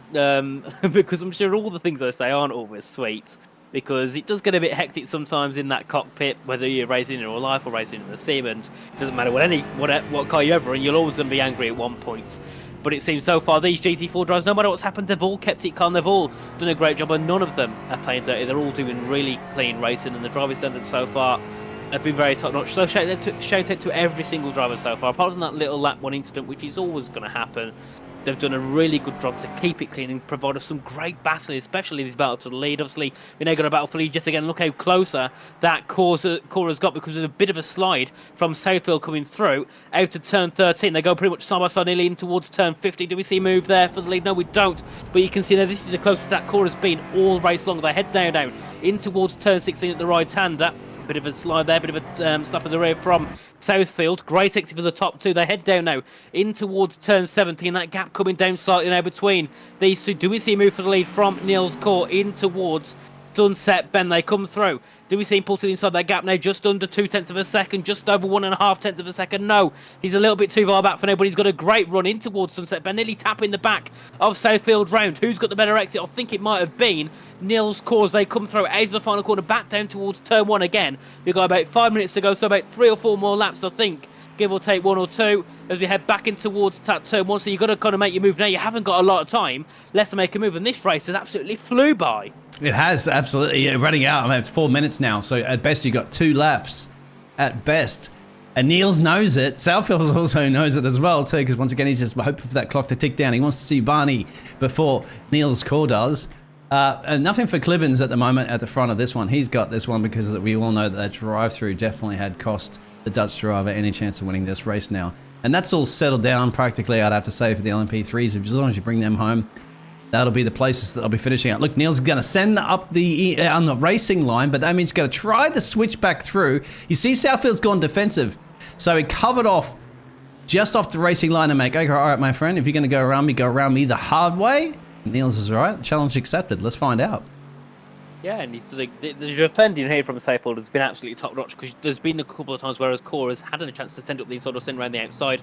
because I'm sure all the things I say aren't always sweet. because it does get a bit hectic sometimes in that cockpit, whether you're racing in real life or racing in the sim, and it doesn't matter what car you're ever in, you're always going to be angry at one point. But it seems so far these GT4 drivers, no matter what's happened, they've all kept it calm, they've all done a great job, and none of them are playing dirty. They're all doing really clean racing, and the driving standards so far have been very top notch. So shout out to every single driver so far, apart from that little lap 1 incident, which is always going to happen. They've done a really good job to keep it clean and provide us some great battling, especially this battle for the lead. Obviously, we're now going to battle for the lead just again. Look how closer that Cora's got, because there's a bit of a slide from Southfield coming through out to turn 13. They go pretty much side by side, nearly in towards turn 50. Do we see a move there for the lead? No, we don't. But you can see now this is the closest that Cora's been all race long. They head down in towards turn 16 at the right hand. That bit of a slide there, bit of a slap in the rear from Southfield. Great exit for the top two. They head down now in towards turn 17. That gap coming down slightly now between these two. Do we see a move for the lead from Niels Core in towards Sunset Bend? They come through. Do we see him pulling inside that gap now? Just under 0.2 of a second, just over 1.5 of a second. No, he's a little bit too far back for now, but he's got a great run in towards Sunset Bend, nearly tapping the back of Southfield round. Who's got the better exit? I think it might have been Niels Core as they come through. Out of the final corner, back down towards turn 1 again. We've got about 5 minutes to go, so about 3 or 4 more laps, I think, give or take 1 or 2, as we head back in towards that turn 1. So you've got to kind of make your move now. You haven't got a lot of time left to make a move, and this race has absolutely flew by.
It has, absolutely. Yeah, running out. I mean, it's 4 minutes now, so at best you got 2 laps. At best. And Niels knows it. Southfield also knows it as well, too, because once again, he's just hoping for that clock to tick down. He wants to see Barney before Niels Core does. And nothing for Clibbins at the moment at the front of this one. He's got this one because we all know that drive-through definitely had cost the Dutch driver any chance of winning this race now. And that's all settled down practically, I'd have to say, for the LMP3s. As long as you bring them home, that'll be the places that I'll be finishing out. Look, Niels is going to send up on the racing line, but that means he's going to try the switch back through. You see Southfield's gone defensive, so he covered off just off the racing line and make, okay, all right, my friend, if you're going to go around me the hard way. Niels is all right. Challenge accepted. Let's find out.
Yeah, and the defending here from Safehold has been absolutely top-notch, because there's been a couple of times where Core has had a chance to send up these sort of send around the outside,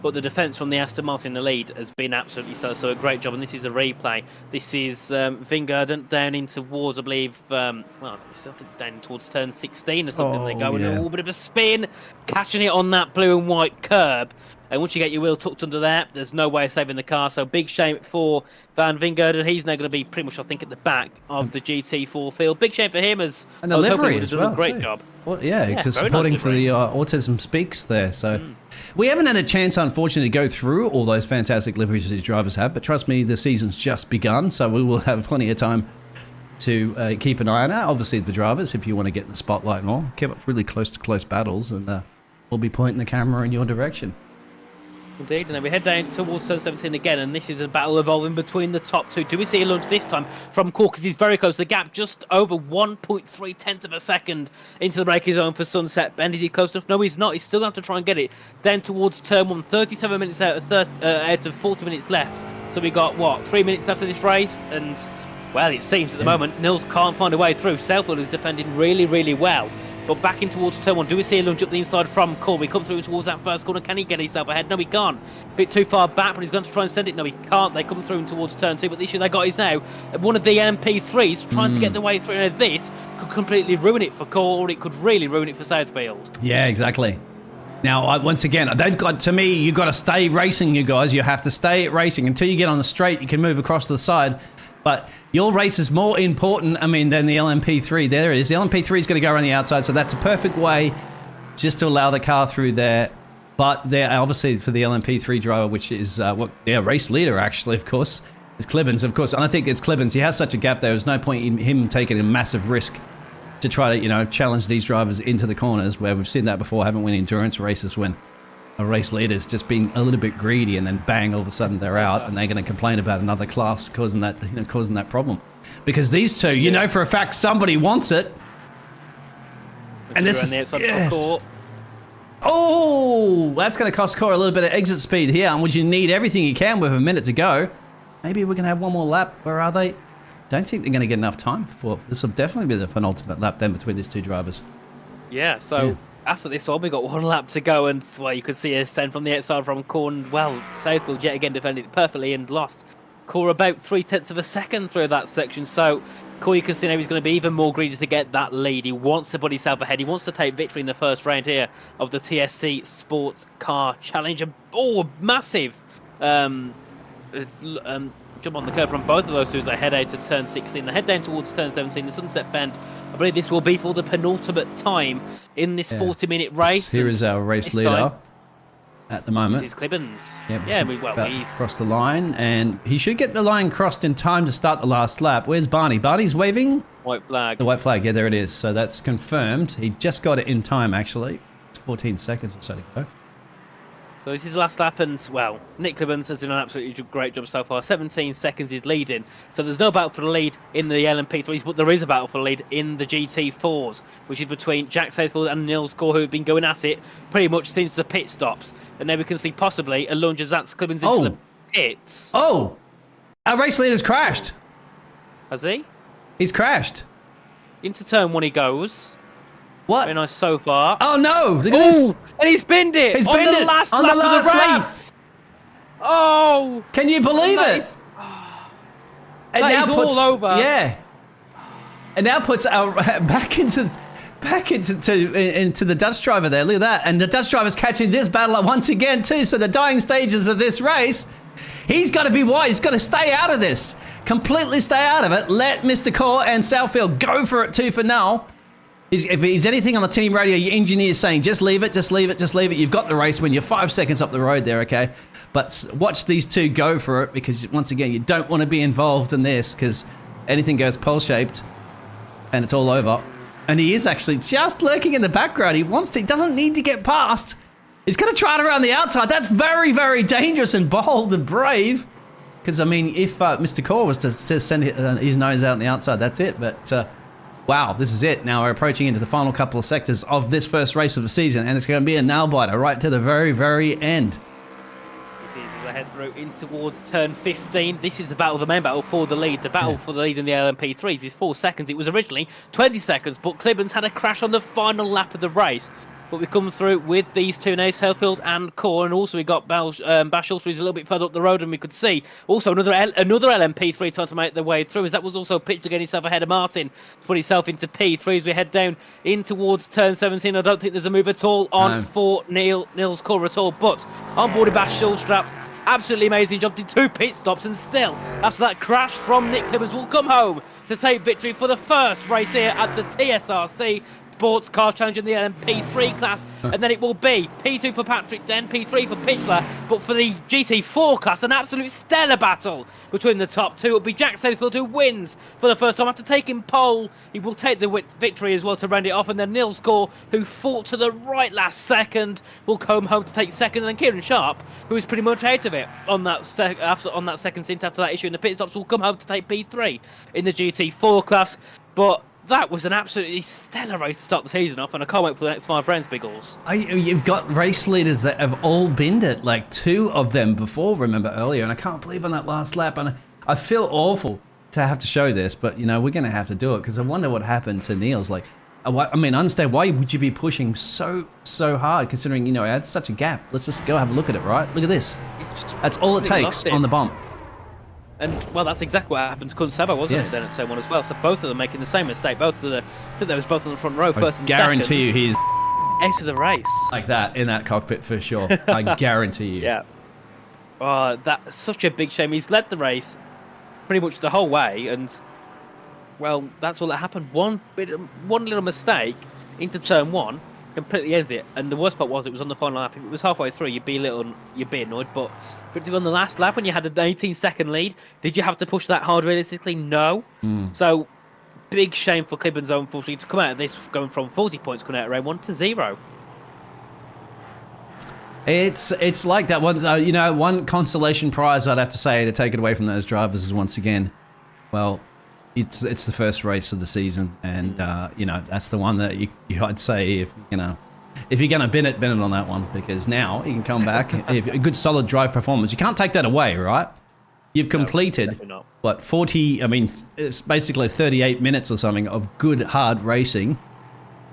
but the defence from the Aston Martin in the lead has been absolutely so a great job. And this is a replay. This is Vingegaard down in towards, I believe, I think down towards turn 16 or something. They go in a little bit of a spin, catching it on that blue and white curb. And once you get your wheel tucked under there, there's no way of saving the car. So big shame for Van Vingegaard, and he's now going to be pretty much, I think, at the back of the GT4 field. Big shame for him, as
and the
I was hoping
livery
he would have done a great job.
Well, yeah, just supporting
nice
for the Autism Speaks there. So we haven't had a chance, unfortunately, to go through all those fantastic liveries these drivers have. But trust me, the season's just begun, so we will have plenty of time to keep an eye on it. Obviously, the drivers, if you want to get in the spotlight more, keep up really close battles, and we'll be pointing the camera in your direction.
Indeed, and then we head down towards turn 17 again, and this is a battle evolving between the top two. Do we see a lunge this time from Core, because he's very close? The gap just over 1.3 of a second into the braking zone for Sunset Bend. Is he close enough? No, he's not. He's still going to have to try and get it down towards turn 1. 37 minutes out of 40 minutes left. So we got, 3 minutes left of this race, and, well, it seems at the moment Nils can't find a way through. Southfield is defending really, really well. But back in towards turn 1, do we see a lunge up the inside from Core? We come through towards that first corner. Can he get himself ahead? No, he can't. A bit too far back, but he's going to try and send it. No, he can't. They come through towards turn 2, but the issue they got is now one of the MP3s trying to get the way through. Now, this could completely ruin it for Core, or it could really ruin it for Southfield.
Yeah, exactly. Now, once again, they've got, to me, you've got to stay racing, you guys. You have to stay racing. Until you get on the straight, you can move across to the side. But your race is more important, than the LMP3. There it is. The LMP3 is going to go around the outside, so that's a perfect way just to allow the car through there. But there, obviously, for the LMP3 driver, which is race leader, actually, of course, is Clibbins, of course. And I think it's Clibbins. He has such a gap there. There's no point in him taking a massive risk to try to, challenge these drivers into the corners, where we've seen that before, haven't we, in endurance races, when a race leader's just being a little bit greedy, and then bang, all of a sudden they're out, and they're going to complain about another class causing that problem. Because these two, you know for a fact somebody wants it. And this is oh, that's going to cost Core a little bit of exit speed here, and would you need everything you can with a minute to go? Maybe we're going to have one more lap. Where are they? Don't think they're going to get enough time for this. Will definitely be the penultimate lap then between these two drivers.
Yeah, so after this one, we got one lap to go, and you could see a send from the outside from Core, and Southfield yet again defended it perfectly and lost Core about 0.3 of a second through that section. So Corey can see now he's going to be even more greedy to get that lead. He wants to put himself ahead. He wants to take victory in the first round here of the TSC Sports Car Challenge. Massive jump on the curve from both of those two as they head out to turn 16. They head down towards turn 17, the Sunset Bend. I believe this will be for the penultimate time in this 40-minute race.
Here is our race leader at the moment.
This is Clibbins.
He's crossed the line, and he should get the line crossed in time to start the last lap. Where's Barney? Barney's waving?
White flag.
The white flag, yeah, there it is. So that's confirmed. He just got it in time, actually. It's 14 seconds or so to go.
So this is the last lap, and, well, Nick Clibbins has done an absolutely great job so far. 17 seconds is leading. So there's no battle for the lead in the LMP3s, but there is a battle for the lead in the GT4s, which is between Jack Satterfield and Niels Gore, who have been going at it pretty much since the pit stops. And now we can see possibly a lunge as that's Clibbins into the pits.
Oh! Our race leader's crashed.
Has he?
He's crashed.
Into turn 1 he goes.
What?
Very nice so far.
Oh no! Look at this!
And he's binned it
He's
on
binned
the
it
last
on
lap
the
of the
last
race. Oh!
Can you believe it? And
that
now
is
puts,
all over.
Yeah. And now puts our back into the Dutch driver there. Look at that. And the Dutch driver's catching this battle once again too. So the dying stages of this race, he's got to be wise. He's got to stay out of this. Completely stay out of it. Let Mr. Core and Southfield go for it too for now. If he's anything on the team radio, your engineer's saying, just leave it, just leave it, just leave it. You've got the race when you're 5 seconds up the road there, okay? But watch these two go for it because, once again, you don't want to be involved in this because anything goes pole-shaped and it's all over. And he is actually just lurking in the background. He doesn't need to get past. He's going to try it around the outside. That's very, very dangerous and bold and brave. Because, I mean, if Mr. Core was to send his nose out on the outside, that's it. But... wow, this is it. Now we're approaching into the final couple of sectors of this first race of the season, and it's going to be a nail-biter right to the very, very end.
It is as I head through in towards turn 15. This is the main battle for the lead. The battle for the lead in the LMP3s is 4 seconds. It was originally 20 seconds, but Clibbins had a crash on the final lap of the race. But we come through with these two now, Selfield and Core, and also we got Bashel, who's a little bit further up the road, and we could see also another LMP3 trying to make their way through, as that was also pitched to get himself ahead of Martin to put himself into P3 as we head down in towards turn 17. I don't think there's a move at all on for Niels Core at all, but on board Bashel strap. Absolutely amazing job, did 2 pit stops, and still, after that crash from Nick Clibbins, will come home to take victory for the first race here at the TSRC Sports Car Challenge in the LMP3 class, and then it will be P2 for Patrick Den, P3 for Pitchler, but for the GT4 class, an absolute stellar battle between the top two. It will be Jack Satterfield who wins for the first time after taking pole. He will take the victory as well to round it off, and then Niels Gore, who fought to the right last second, will come home to take second, and then Kieran Sharp, who is pretty much out of it on that second stint after that issue in the pit stops, will come home to take P3 in the GT4 class. But that was an absolutely stellar race to start the season off, and I can't wait for the next 5 rounds, Biggles.
You've got race leaders that have all binned it, like 2 of them before, remember, earlier, and I can't believe on that last lap, and I feel awful to have to show this, but, you know, we're going to have to do it, because I wonder what happened to Niels. Like, I mean, I understand, why would you be pushing so hard, considering, you know, it had such a gap? Let's just go have a look at it, right? Look at this. That's all it takes on the bump.
And, well, that's exactly what happened to Kun Seba, wasn't it, then at turn 1 as well? So both of them making the same mistake. I think there was both on the front row, first and second.
I guarantee you he's
out of the race.
Like that, in that cockpit for sure. I guarantee you.
Yeah. Oh, that's such a big shame. He's led the race pretty much the whole way, and, well, that's all that happened. One little mistake into turn 1 completely ends it. And the worst part was it was on the final lap. If it was halfway through, you'd be annoyed. But on the last lap when you had an 18-second lead, did you have to push that hard realistically? No. So big shame for Clibbins, unfortunately, to come out of this going from 40 points coming out of round 1 to 0.
It's like that one. You know, one consolation prize I'd have to say to take it away from those drivers is, once again, well, it's the first race of the season, and you know, that's the one that I'd say, if you're gonna bin it on that one, because now you can come back. If a good solid drive performance, you can't take that away, right? You've completed what, 40? I mean, it's basically 38 minutes or something of good hard racing,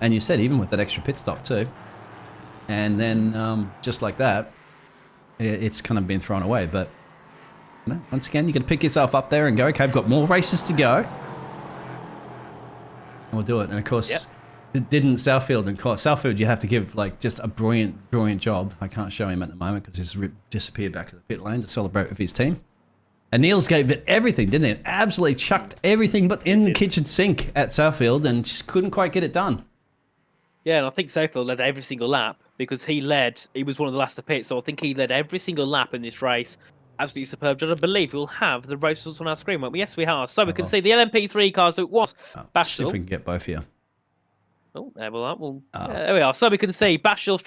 and you said even with that extra pit stop too, and then just like that, it's kind of been thrown away, but. No, once again, you can pick yourself up there and go, okay, I've got more races to go. we'll do it. And of course,
Yep.
it didn't Southfield. And Southfield, you have to give like just a brilliant job. I can't show him at the moment because he's disappeared back to the pit lane to celebrate with his team. And Niels gave it everything, didn't it? Absolutely chucked everything but in the kitchen sink at Southfield and just couldn't quite get it done.
Yeah, and I think Southfield led every single lap because he was one of the last to pit, so I think he led every single lap in this race. Absolutely superb. And I believe we'll have the race results on our screen, won't we? Yes, we are. So we can see the LMP3 car, so it was
See if we can get both here.
Oh, there we are. There we are. So we can see Bashil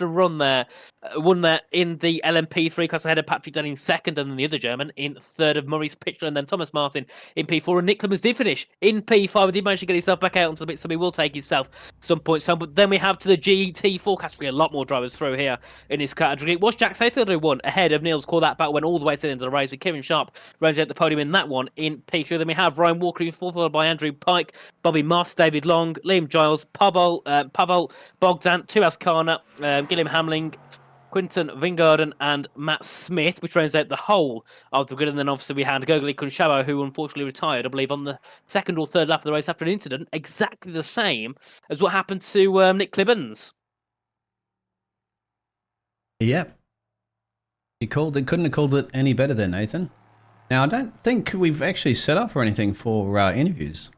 won there in the LMP3 class ahead of Patrick Dunn in second, and then the other German in third of Maurice Pitcher, and then Thomas Martin in P4. And Nick Clemens did finish in P5. He did manage to get himself back out onto the bit, so he will take himself some points home. But then we have to the GT4 category. A lot more drivers through here in this category. It was Jack Sayfield who won ahead of Niels Core. That battle went all the way to the end of the race with Kevin Sharp rounding out the podium in that one in P3. Then we have Ryan Walker in fourth, followed by Andrew Pike, Bobby Moss, David Long, Liam Giles, Pavel Bogdan, Tuas Kana, Gilliam Hamling, Quinton Vingarden, and Matt Smith, which rounds out the whole of the grid. And then obviously we had Gurgly Kunshabo, who unfortunately retired, I believe, on the second or third lap of the race after an incident exactly the same as what happened to Nick Clibbons.
Yep. They couldn't have called it any better there, Nathan. Now, I don't think we've actually set up or anything for interviews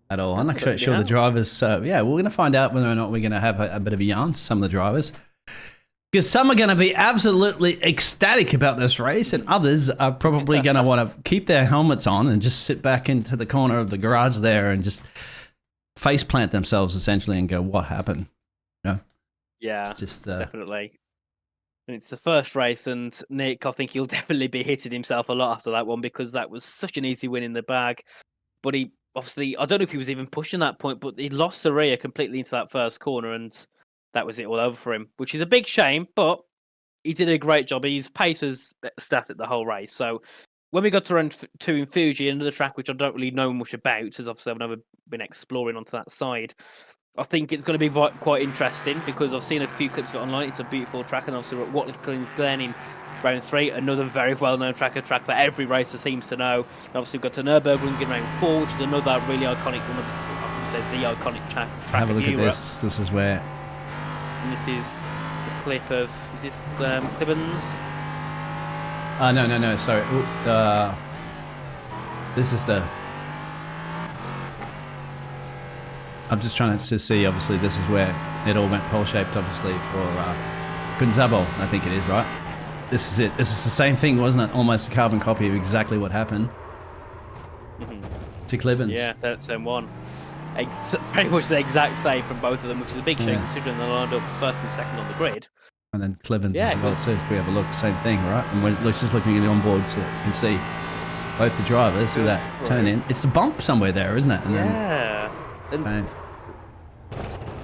at all. I'm not sure the drivers... we're going to find out whether or not we're going to have a bit of a yarn to some of the drivers. Because some are going to be absolutely ecstatic about this race, and others are probably going to want to keep their helmets on and just sit back into the corner of the garage there and just face plant themselves, essentially, and go, what happened? You know?
Yeah,
it's just,
definitely. It's the first race, and Nick, I think he'll definitely be hitting himself a lot after that one because that was such an easy win in the bag. But he... Obviously, I don't know if he was even pushing that point, but he lost the rear completely into that first corner, and that was it all over for him, which is a big shame, but he did a great job. His pace was static the whole race. So when we got to round 2 in Fuji, another track which I don't really know much about, as obviously I've never been exploring onto that side, I think it's going to be quite interesting because I've seen a few clips of it online. It's a beautiful track, and obviously we're at Watkins Glen in round 3, another very well-known track that every racer seems to know. And obviously we've got to Nürburgring in round 4, which is another really iconic one of, I would say, the iconic track
have a look
of Europe.
At this. This is where...
And this is the clip of... Is this Clibbons?
No, sorry. This is the... I'm just trying to see, obviously, this is where it all went pole-shaped, obviously, for Gunzabo, I think it is, right? This is it. This is the same thing, wasn't it? Almost a carbon copy of exactly what happened to Clibbons.
Yeah, that's M1. Pretty much the exact same from both of them, which is a big shame considering they lined up first and second on the grid.
And then Clibbons as well, too. We have a look, same thing, right? And we're just looking at the onboard so you can see both the drivers do that turn in. It's a bump somewhere there, isn't it? And
and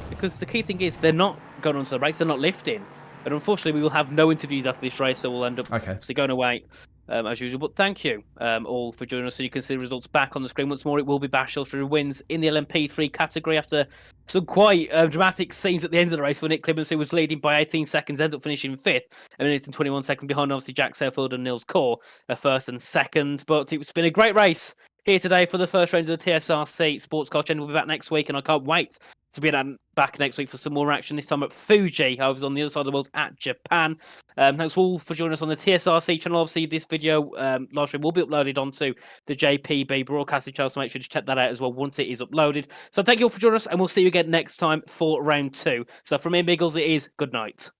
because the key thing is they're not going onto the race, they're not lifting. And unfortunately, we will have no interviews after this race, so we'll end up obviously going away as usual. But thank you all for joining us. So you can see the results back on the screen once more. It will be Bashil who wins in the LMP3 category after some quite dramatic scenes at the end of the race for Nick Clibbons, who was leading by 18 seconds, ended up finishing 5th, a minute and 21 seconds behind, obviously, Jack Sayfield and Niels Core, first and second. But it's been a great race here today for the first round of the TSRC Sports Car Channel. We'll be back next week, and I can't wait to be back next week for some more action, this time at Fuji. I was on the other side of the world at Japan. Thanks all for joining us on the TSRC channel. Obviously, this video live stream will be uploaded onto the JPB broadcasting channel, so make sure to check that out as well once it is uploaded. So thank you all for joining us, and we'll see you again next time for round 2. So from me and Biggles, it is good night.